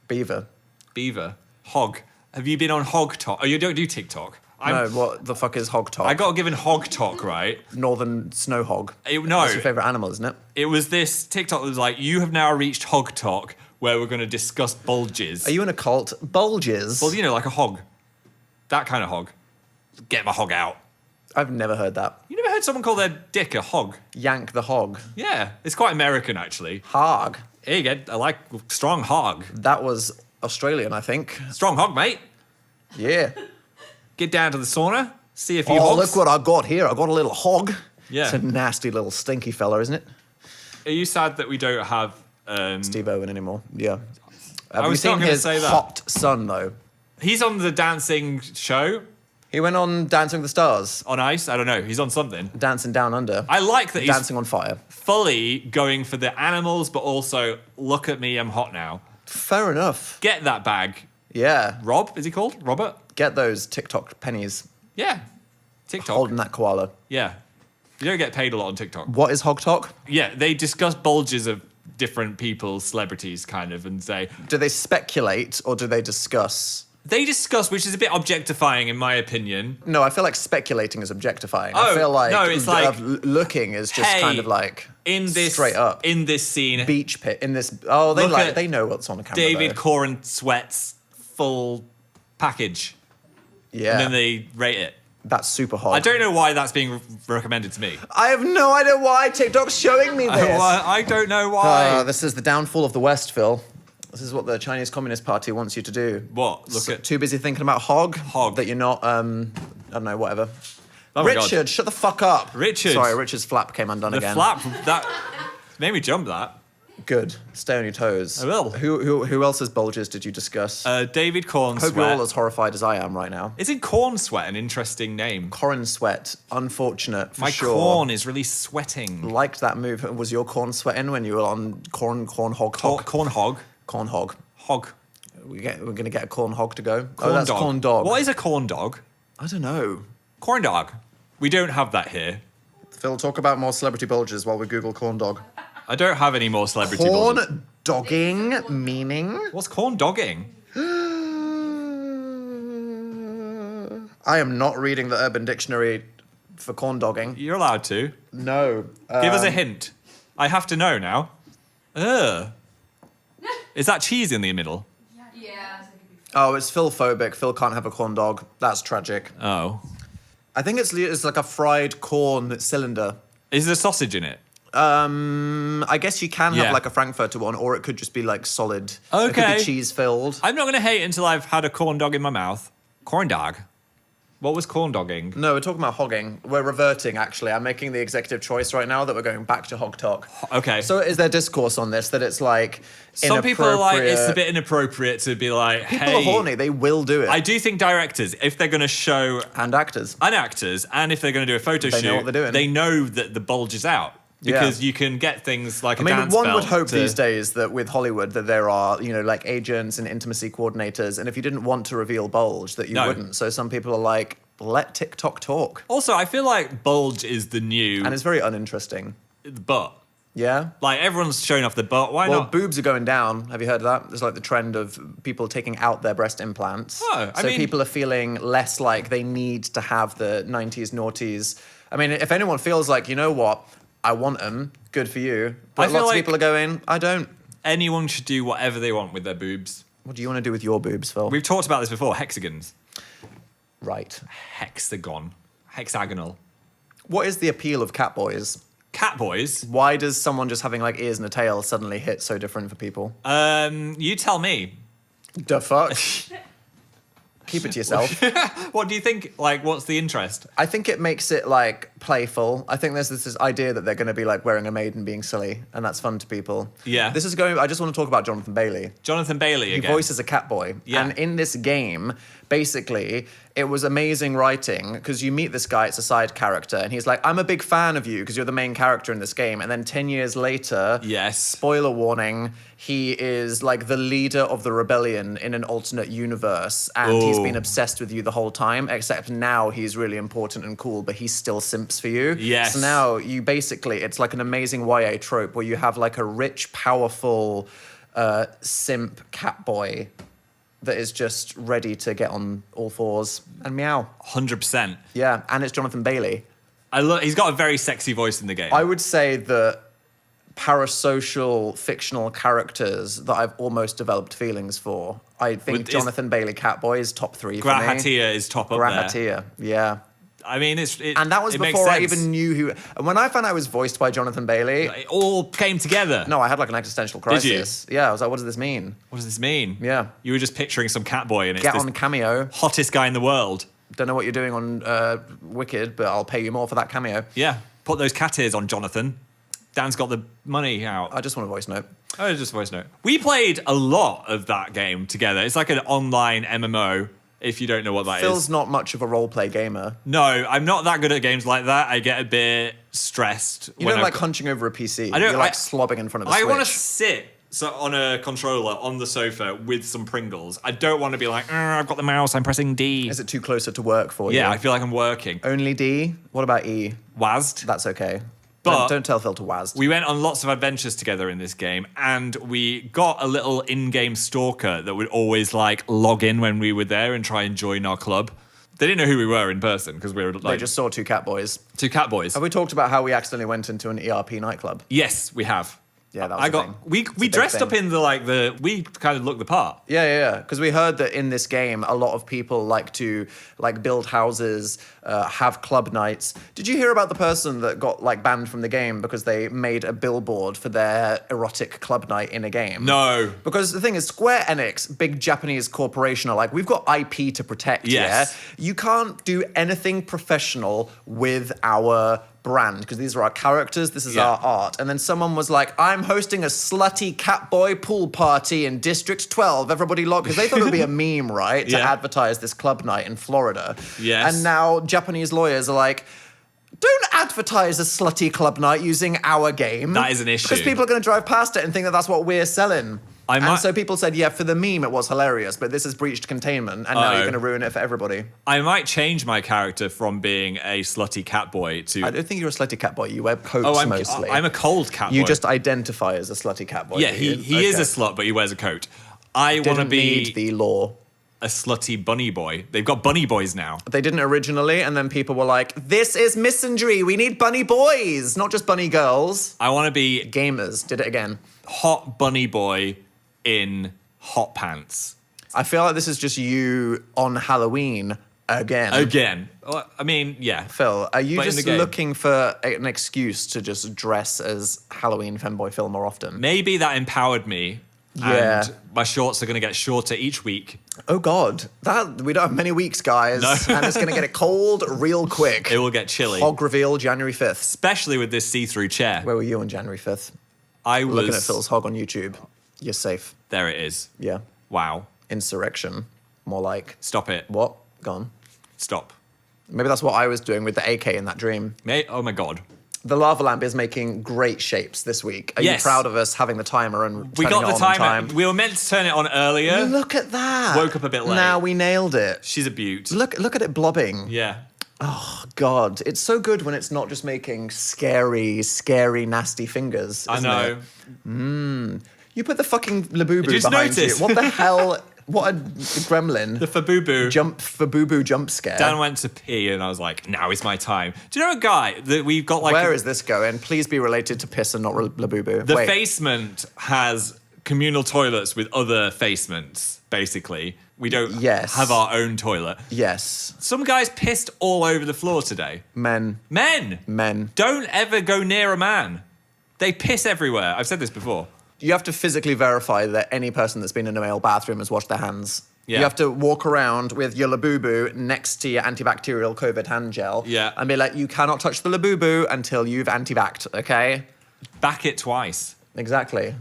Beaver.
Beaver. Hog. Have you been on Hog Talk? Oh, you don't do TikTok.
No, what the fuck is hog talk?
I got given Hog Talk, right?
Northern snow hog.
No.
That's your favorite animal, isn't it?
It was this TikTok that was like, you have now reached Hog Talk, where we're going to discuss bulges.
Are you in a cult? Bulges.
Well, you know, like a hog. That kind of hog. Get my hog out.
I've never heard that.
You never heard someone call their dick a hog?
Yank the hog.
Yeah, it's quite American, actually.
Hog.
Here you go. I like strong hog.
That was Australian, I think.
Strong hog, mate.
Yeah.
Get down to the sauna. See a few
Oh,
hogs.
look what I got here. I got a little hog.
Yeah.
It's a nasty little stinky fella, isn't it?
Are you sad that we don't have...
Steve Owen anymore. Yeah. Have you
was not
seen
gonna
his
say that.
hot son, though?
He's on the dancing show
He went on Dancing with the Stars.
on Ice. I don't know. He's on something.
Dancing Down Under.
I like that he's
Dancing on Fire.
fully going for the animals, but also, look at me, I'm hot now.
Fair enough.
Get that bag.
Yeah.
Rob, is he called? Robert?
Get those TikTok pennies.
Yeah. TikTok.
Holding that koala.
Yeah. You don't get paid a lot on TikTok.
What is hog talk?
Yeah, they discuss bulges of different people, celebrities, kind of, and say...
Do they speculate or do they discuss?
They discuss, which is a bit objectifying, in my opinion.
No, I feel like speculating is objectifying.
Oh,
I feel like,
no, it's like,
looking is just
hey,
kind of like
in this
straight up.
in this scene,
Beach pit in this. Oh,
Look at
they know what's on the camera.
David
though.
Corn sweats full package,
Yeah,
and then they rate it.
that's super hot.
I don't know why that's being recommended to me.
I have no idea why TikTok's showing me this.
I don't know why.
This is the downfall of the West, Phil. This is what the Chinese Communist Party wants you to do.
What? Look at
Too busy thinking about hog.
Hog.
That you're not. I don't know. Whatever.
Oh my God.
Richard, shut the fuck up.
Richard.
Sorry, Richard's flap came undone
the
again.
flap that made me jump. That
Good. Stay on your toes.
I will.
Who else's bulges did you discuss?
David Corn
I hope you're all
sweat.
as horrified as I am right now.
Isn't Corn Sweat an interesting name?
Corn sweat. Unfortunate for
My
sure.
corn is really sweating.
Liked that move. Was your corn sweating when you were on corn hog?
Corn hog.
Corn hog.
Hog.
We're gonna get a corn hog to go.
Corn
oh, that's
dog.
corn dog.
What is a corn dog?
I don't know.
Corn dog. We don't have that here.
Phil, talk about more celebrity bulges while we Google corn dog.
I don't have any more celebrity
Corn
bulges.
dogging meaning?
What's corn dogging?
I am not reading the Urban Dictionary for corn dogging.
You're allowed to.
No.
Give us a hint. I have to know now. Ugh. Is that cheese in the middle?
Yeah.
Oh, it's Phil phobic. Phil can't have a corn dog. That's tragic.
Oh.
I think it's like a fried corn cylinder.
Is there sausage in it?
I guess you can
Yeah.
have like a Frankfurter one, or it could just be like solid. It could
Okay.
be cheese filled.
I'm not going to hate until I've had a corn dog in my mouth. Corn dog. What was corn dogging?
No, we're talking about hogging. We're reverting, actually. I'm making the executive choice right now that we're going back to hog talk.
Okay.
So is there discourse on this that it's like
Some people are like, it's a
inappropriate-
bit inappropriate to be like,
People
hey.
are horny. They will do it.
I do think directors, if they're going to show
And actors.
and actors, and if they're going to do a photo
They
shoot,
know what they're doing.
they know that the bulge is out. Because you can get things like
I
a
mean,
dance
one
belt
would hope
to-
these days that with Hollywood that there are, like agents and intimacy coordinators, and if you didn't want to reveal bulge, that you
No.
wouldn't. So some people are like, let TikTok talk.
Also, I feel like bulge is the new
And it's very uninteresting.
butt.
Yeah?
Like, everyone's showing off the butt. Why
Well,
not?
boobs are going down. Have you heard of that? There's like the trend of people taking out their breast implants.
Oh, I
so
mean-
people are feeling less like they need to have the 90s, noughties. I mean, if anyone feels like, you know what, I want them. Good for you.
I
But
feel
lots of
like-
people are going, I don't.
Anyone should do whatever they want with their boobs.
What do you want to do with your boobs, Phil?
We've talked about this before. Hexagons.
Right.
Hexagonal.
What is the appeal of cat boys?
Cat boys.
Why does someone just having like ears and a tail suddenly hit so different for people?
You tell me.
The fuck? Keep it to yourself.
What do you think? Like, what's the interest?
I think it makes it like playful. I think there's this idea that they're going to be like wearing a maid and being silly, and that's fun to people.
Yeah.
This is going. I just want to talk about Jonathan Bailey.
Jonathan Bailey
He
again.
voices a cat boy.
Yeah.
And in this game, basically, it was amazing writing because you meet this guy, it's a side character, and he's like, I'm a big fan of you because you're the main character in this game. And then 10 years later,
Yes.
spoiler warning, he is like the leader of the rebellion in an alternate universe. And he's
Ooh.
been obsessed with you the whole time, except now he's really important and cool, but he still simps for you.
Yes.
So now you basically, it's like an amazing YA trope where you have like a rich, powerful simp cat boy that is just ready to get on all fours and meow.
100%.
Yeah, and it's Jonathan Bailey.
He's got a very sexy voice in the game.
I would say that parasocial fictional characters that I've almost developed feelings for. I think
Is-
Jonathan Bailey Catboy is top 3 for me.
Grahatia is top up there.
Grahatia, yeah.
I mean,
And that was
it makes
before I
sense.
even knew who. And when I found out it was voiced by Jonathan Bailey,
It all came together.
no, I had like an existential
Did you?
crisis. Yeah, I was like, what does this mean?
What does this mean?
Yeah.
You were just picturing some cat boy and it's
Get
this
on Cameo.
hottest guy in the world.
Don't know what you're doing on Wicked, but I'll pay you more for that cameo.
Yeah. Put those cat ears on, Jonathan. Dan's got the money out.
I just want a voice note.
Oh, just a voice note. We played a lot of that game together. It's like an online MMO, if you don't know what that is.
Phil's not much of a roleplay gamer.
No, I'm not that good at games like that. I get a bit stressed.
You
when
don't
I've
like
got-
hunching over a PC.
I don't-
You're like
I-
slobbing in front of a
I
Switch.
want to sit on a controller on the sofa with some Pringles. I don't want to be like, I've got the mouse, I'm pressing D.
Is it too closer to work for you?
Yeah, I feel like I'm working.
Only D? What about E?
Wazd.
That's okay.
But-
don't tell Phil to WASD.
We went on lots of adventures together in this game, and we got a little in-game stalker that would always like log in when we were there and try and join our club. They didn't know who we were in person because we were
They
like
just saw 2 cat boys.
two cat boys.
Have we talked about how we accidentally went into an ERP nightclub?
Yes, we have.
Yeah, that was a thing.
We
big
dressed
thing.
up in we kind of looked the part.
Yeah. Because we heard that in this game, a lot of people like to like build houses, have club nights. Did you hear about the person that got like banned from the game because they made a billboard for their erotic club night in a game?
No.
Because the thing is, Square Enix, big Japanese corporation, are like, we've got IP to protect.
Yes.
Yeah, you can't do anything professional with our brand because these are our characters, this is
Yeah.
our art. And then someone was like, I'm hosting a slutty catboy pool party in District 12. Everybody log, because they thought it would be a meme, right? To
Yeah.
advertise this club night in Florida.
Yes.
And now Japanese lawyers are like, don't advertise a slutty club night using our game.
That is an issue.
Because people are going to drive past it and think that that's what we're selling. And so people said, yeah, for the meme it was hilarious, but this has breached containment, and now you're going to ruin it for everybody.
I might change my character from being a slutty cat boy to.
I don't think you're a slutty catboy. You wear coats mostly.
I'm a cold cat boy.
You just identify as a slutty catboy.
Yeah,
do you?
he is a
Okay.
slut, but he wears a coat. I want to
Didn't
be
need the law.
a slutty bunny boy. They've got bunny boys now.
They didn't originally, and then people were like, this is misandry. We need bunny boys, not just bunny girls.
I want to be
Gamers did it again.
hot bunny boy in hot pants.
I feel like this is just you on Halloween again.
Again. Well, I mean, yeah.
Phil, are you
But in the
just
game.
looking for an excuse to just dress as Halloween femboy Phil more often?
Maybe that empowered me.
Yeah.
And my shorts are going to get shorter each week.
Oh God, that we don't have many weeks, guys,
No.
and it's going to get cold real quick.
It will get chilly.
Hog reveal January 5th.
Especially with this see-through chair.
Where were you on January 5th?
I was...
Looking at Phil's hog on YouTube. You're safe.
There it is.
Yeah.
Wow.
Insurrection. More like,
Stop it.
what? Gone.
Stop.
Maybe that's what I was doing with the AK in that dream.
Mate, oh my God.
The lava lamp is making great shapes this week. Are
Yes.
you proud of us having the timer and
We
turning
got
it
the
on
timer.
time?
We were meant to turn it on earlier.
Look at that.
Woke up a bit late.
Now we nailed it.
She's a beaut.
Look at it blobbing.
Yeah.
God, it's so good when it's not just making scary, nasty fingers.
I
isn't
know.
it? You put the fucking Labubu
Just
behind
noticed.
you. What the hell? What a gremlin.
The
Fabubu jump scare.
Dan went to pee, and I was like, now is my time. Do you know a guy that we've got like...
Where is this going? Please be related to piss and not Labubu.
The
Wait.
Facement has communal toilets with other Facements, basically. We don't have our own toilet.
Yes.
Some guys pissed all over the floor today.
Men.
Men. Don't ever go near a man. They piss everywhere. I've said this before.
You have to physically verify that any person that's been in a male bathroom has washed their hands.
Yeah.
You have to walk around with your Labubu next to your antibacterial COVID hand gel.
Yeah.
And be like, you cannot touch the Labubu until you've anti-vac'd, okay?
Back it twice.
Exactly.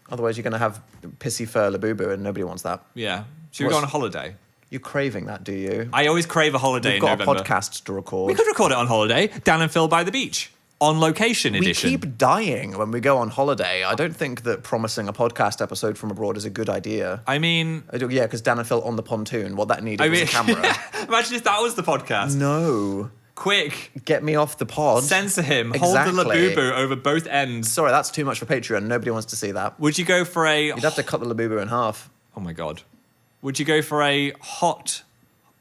Otherwise, you're going to have pissy fur Labubu, and nobody wants that.
Yeah. Should we go on a holiday?
You're craving that, do you?
I always crave a holiday
We've
in
got
November.
a podcast to record.
We could record it on holiday. Dan and Phil by the beach. On location
We
edition.
keep dying when we go on holiday. I don't think that promising a podcast episode from abroad is a good idea.
I mean...
Yeah, because Dan and Phil on the pontoon. What that needed was a camera.
Imagine if that was the podcast.
No.
Quick.
Get me off the pod.
Censor him.
Exactly.
Hold the Labubu over both ends.
Sorry, that's too much for Patreon. Nobody wants to see that.
Would you go for a...
You'd have to cut the Labubu in half.
Oh my God. Would you go for a hot,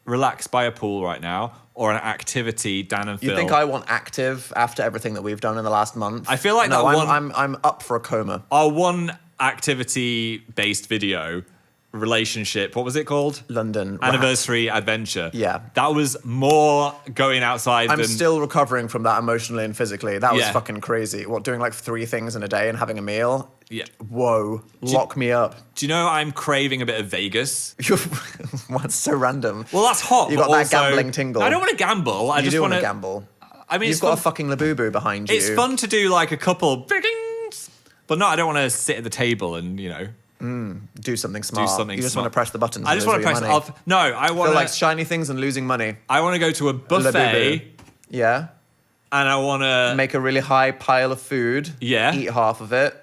relax by a pool right now, or an activity, Dan and Phil?
You think I want active after everything that we've done in the last month?
I feel like
no,
that
I'm up for a coma.
Our one activity-based video, relationship, what was it called?
London.
Anniversary adventure.
Yeah.
That was more going outside
I'm
than...
still recovering from that emotionally and physically. That was
Yeah.
fucking crazy. What, doing like 3 things in a day and having a meal?
Yeah.
Whoa. Lock me up.
Do you know I'm craving a bit of Vegas?
What's so random?
Well, that's hot.
You
but
got that
also-
gambling tingle.
I don't want to gamble. I
You
just
do
want
want to gamble.
I mean,
You've
it's
got
fun.
a fucking Labubu behind you.
It's fun to do like a couple dings, but no, I don't want to sit at the table and, you know,
do something smart.
something
You just
smart.
want to press the buttons.
I just want to press
money.
off. No, I want
Feel like
to.
shiny things and losing money.
I want to go to a buffet
Labubu. Yeah.
and I want to.
Make a really high pile of food.
Yeah.
Eat half of it.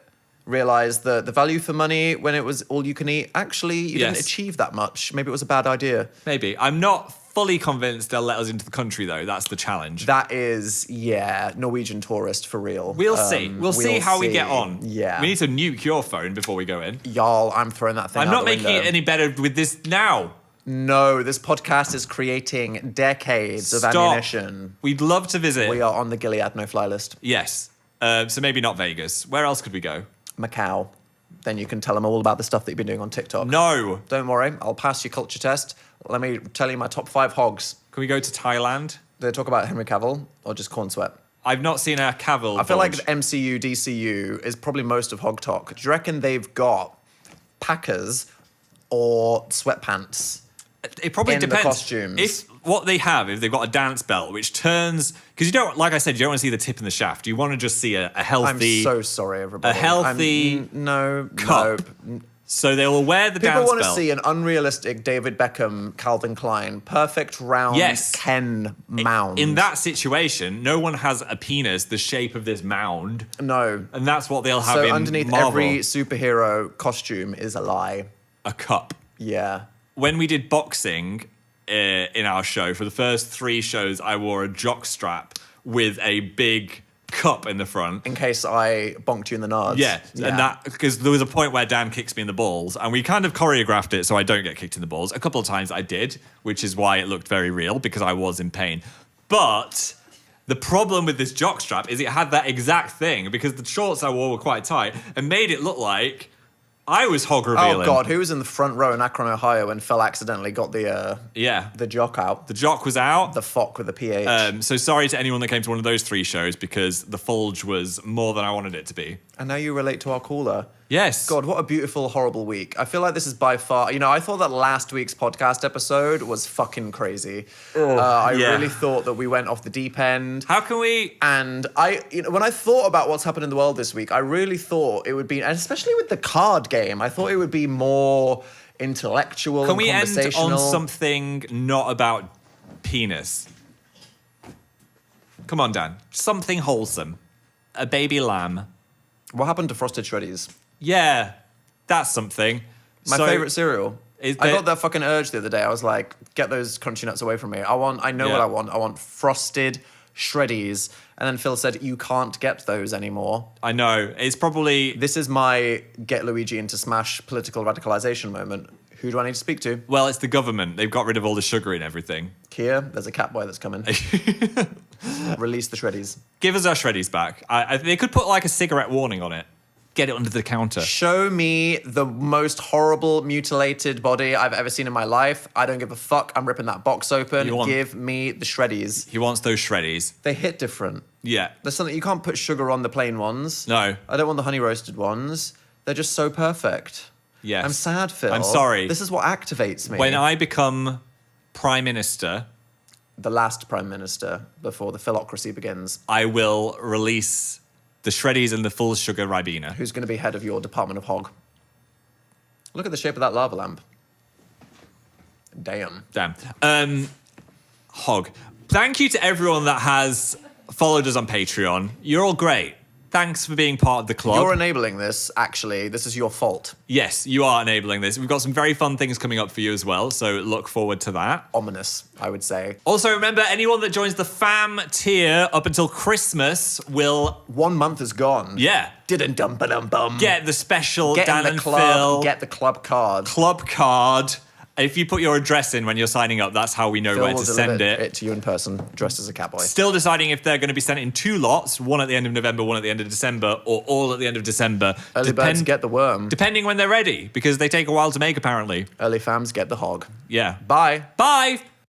Realize that the value for money when it was all you can eat, actually, you didn't
Yes.
achieve that much. Maybe it was a bad idea.
Maybe. I'm not fully convinced they'll let us into the country, though. That's the challenge.
That is, yeah, Norwegian tourist for real.
We'll see. We'll see how we get on.
Yeah.
We need to nuke your phone before we go in.
Y'all, I'm throwing that thing
I'm
out
not
the
making
window.
it any better with this now.
No, this podcast is creating decades of
Stop.
ammunition.
We'd love to visit.
We are on the Gilead no-fly list.
Yes. So maybe not Vegas. Where else could we go?
Macau. Then you can tell them all about the stuff that you've been doing on TikTok.
No.
Don't worry, I'll pass your culture test. Let me tell you my top 5 hogs.
Can we go to Thailand?
Do they talk about Henry Cavill or just Corn Sweat?
I've not seen a Cavill.
I feel like
bulge.
the MCU, DCU is probably most of Hog Talk. Do you reckon they've got packers or sweatpants?
It probably
in the
depends.
costumes.
If what they have, if they've got a dance belt, which turns, because you don't, like I said, you don't want to see the tip in the shaft. You want to just see a healthy.
I'm so sorry, everybody.
a healthy
no,
cup.
no.
So they will wear the
People
dance
want to
belt.
see an unrealistic David Beckham, Calvin Klein, perfect round
Yes.
Ken mound.
In that situation, no one has a penis the shape of this mound,
No.
and that's what they'll have
So
in
underneath
Marvel.
every superhero costume is a lie.
a cup.
Yeah.
When we did boxing in our show, for the first 3 shows, I wore a jock strap with a big cup in the front.
In case I bonked you in the nards.
Yeah, and that because there was a point where Dan kicks me in the balls, and we kind of choreographed it so I don't get kicked in the balls. A couple of times I did, which is why it looked very real because I was in pain. But the problem with this jockstrap is it had that exact thing because the shorts I wore were quite tight and made it look like I was hog revealing.
Oh God, who was in the front row in Akron, Ohio, when Phil accidentally got the jock out,
The jock was out.
the fock with the PH,
So sorry to anyone that came to one of those 3 shows because the fulge was more than I wanted it to be.
and now you relate to our caller.
Yes.
God, what a beautiful, horrible week. I feel like this is by far, I thought that last week's podcast episode was fucking crazy. I
yeah.
really thought that we went off the deep end.
How can we...
And when I thought about what's happened in the world this week, I really thought it would be, and especially with the card game, I thought it would be more intellectual
Can
and
we end
conversational.
on something not about penis? Come on, Dan. Something wholesome. A baby lamb.
What happened to Frosted Shreddies?
Yeah, that's something.
My favorite cereal.
Is
I
there-
got that fucking urge the other day. I was like, get those crunchy nuts away from me. I know
Yeah.
what I want. I want Frosted Shreddies. And then Phil said, you can't get those anymore.
I know. It's probably...
This is my get Luigi into Smash political radicalization moment. Who do I need to speak to?
Well, it's the government. They've got rid of all the sugar in everything.
Kia, there's a cat boy that's coming. Release the shreddies.
Give us our shreddies back. They could put like a cigarette warning on it. Get it under the counter.
Show me the most horrible, mutilated body I've ever seen in my life. I don't give a fuck. I'm ripping that box open. Give me the shreddies.
He wants those shreddies.
They hit different.
Yeah.
There's something you can't put sugar on the plain ones.
No.
I don't want the honey roasted ones. They're just so perfect.
Yes.
I'm sad, Phil.
I'm sorry.
This is what activates me.
When I become Prime Minister,
the last Prime Minister before the philocracy begins,
I will release the shreddies and the full sugar Ribena.
who's going to be head of your Department of Hog? Look at the shape of that lava lamp. Damn.
Hog. Thank you to everyone that has followed us on Patreon. You're all great. Thanks for being part of the club.
You're enabling this, actually. This is your fault.
Yes, you are enabling this. We've got some very fun things coming up for you as well, so look forward to that.
Ominous, I would say.
Also, remember, anyone that joins the fam tier up until Christmas will...
1 month is gone.
Yeah.
Didn't dump it bum.
Get the special
Get
Dan
in the
and
club.
Phil
Get the club card.
club card. If you put your address in when you're signing up, that's how we know
Phil
where
will
to send
deliver
it.
to you in person, dressed as a catboy.
Still deciding if they're going to be sent in 2 lots, one at the end of November, one at the end of December, or all at the end of December.
Early birds get the worm.
Depending when they're ready, because they take a while to make, apparently.
Early fams get the hog.
Yeah.
Bye.
Bye!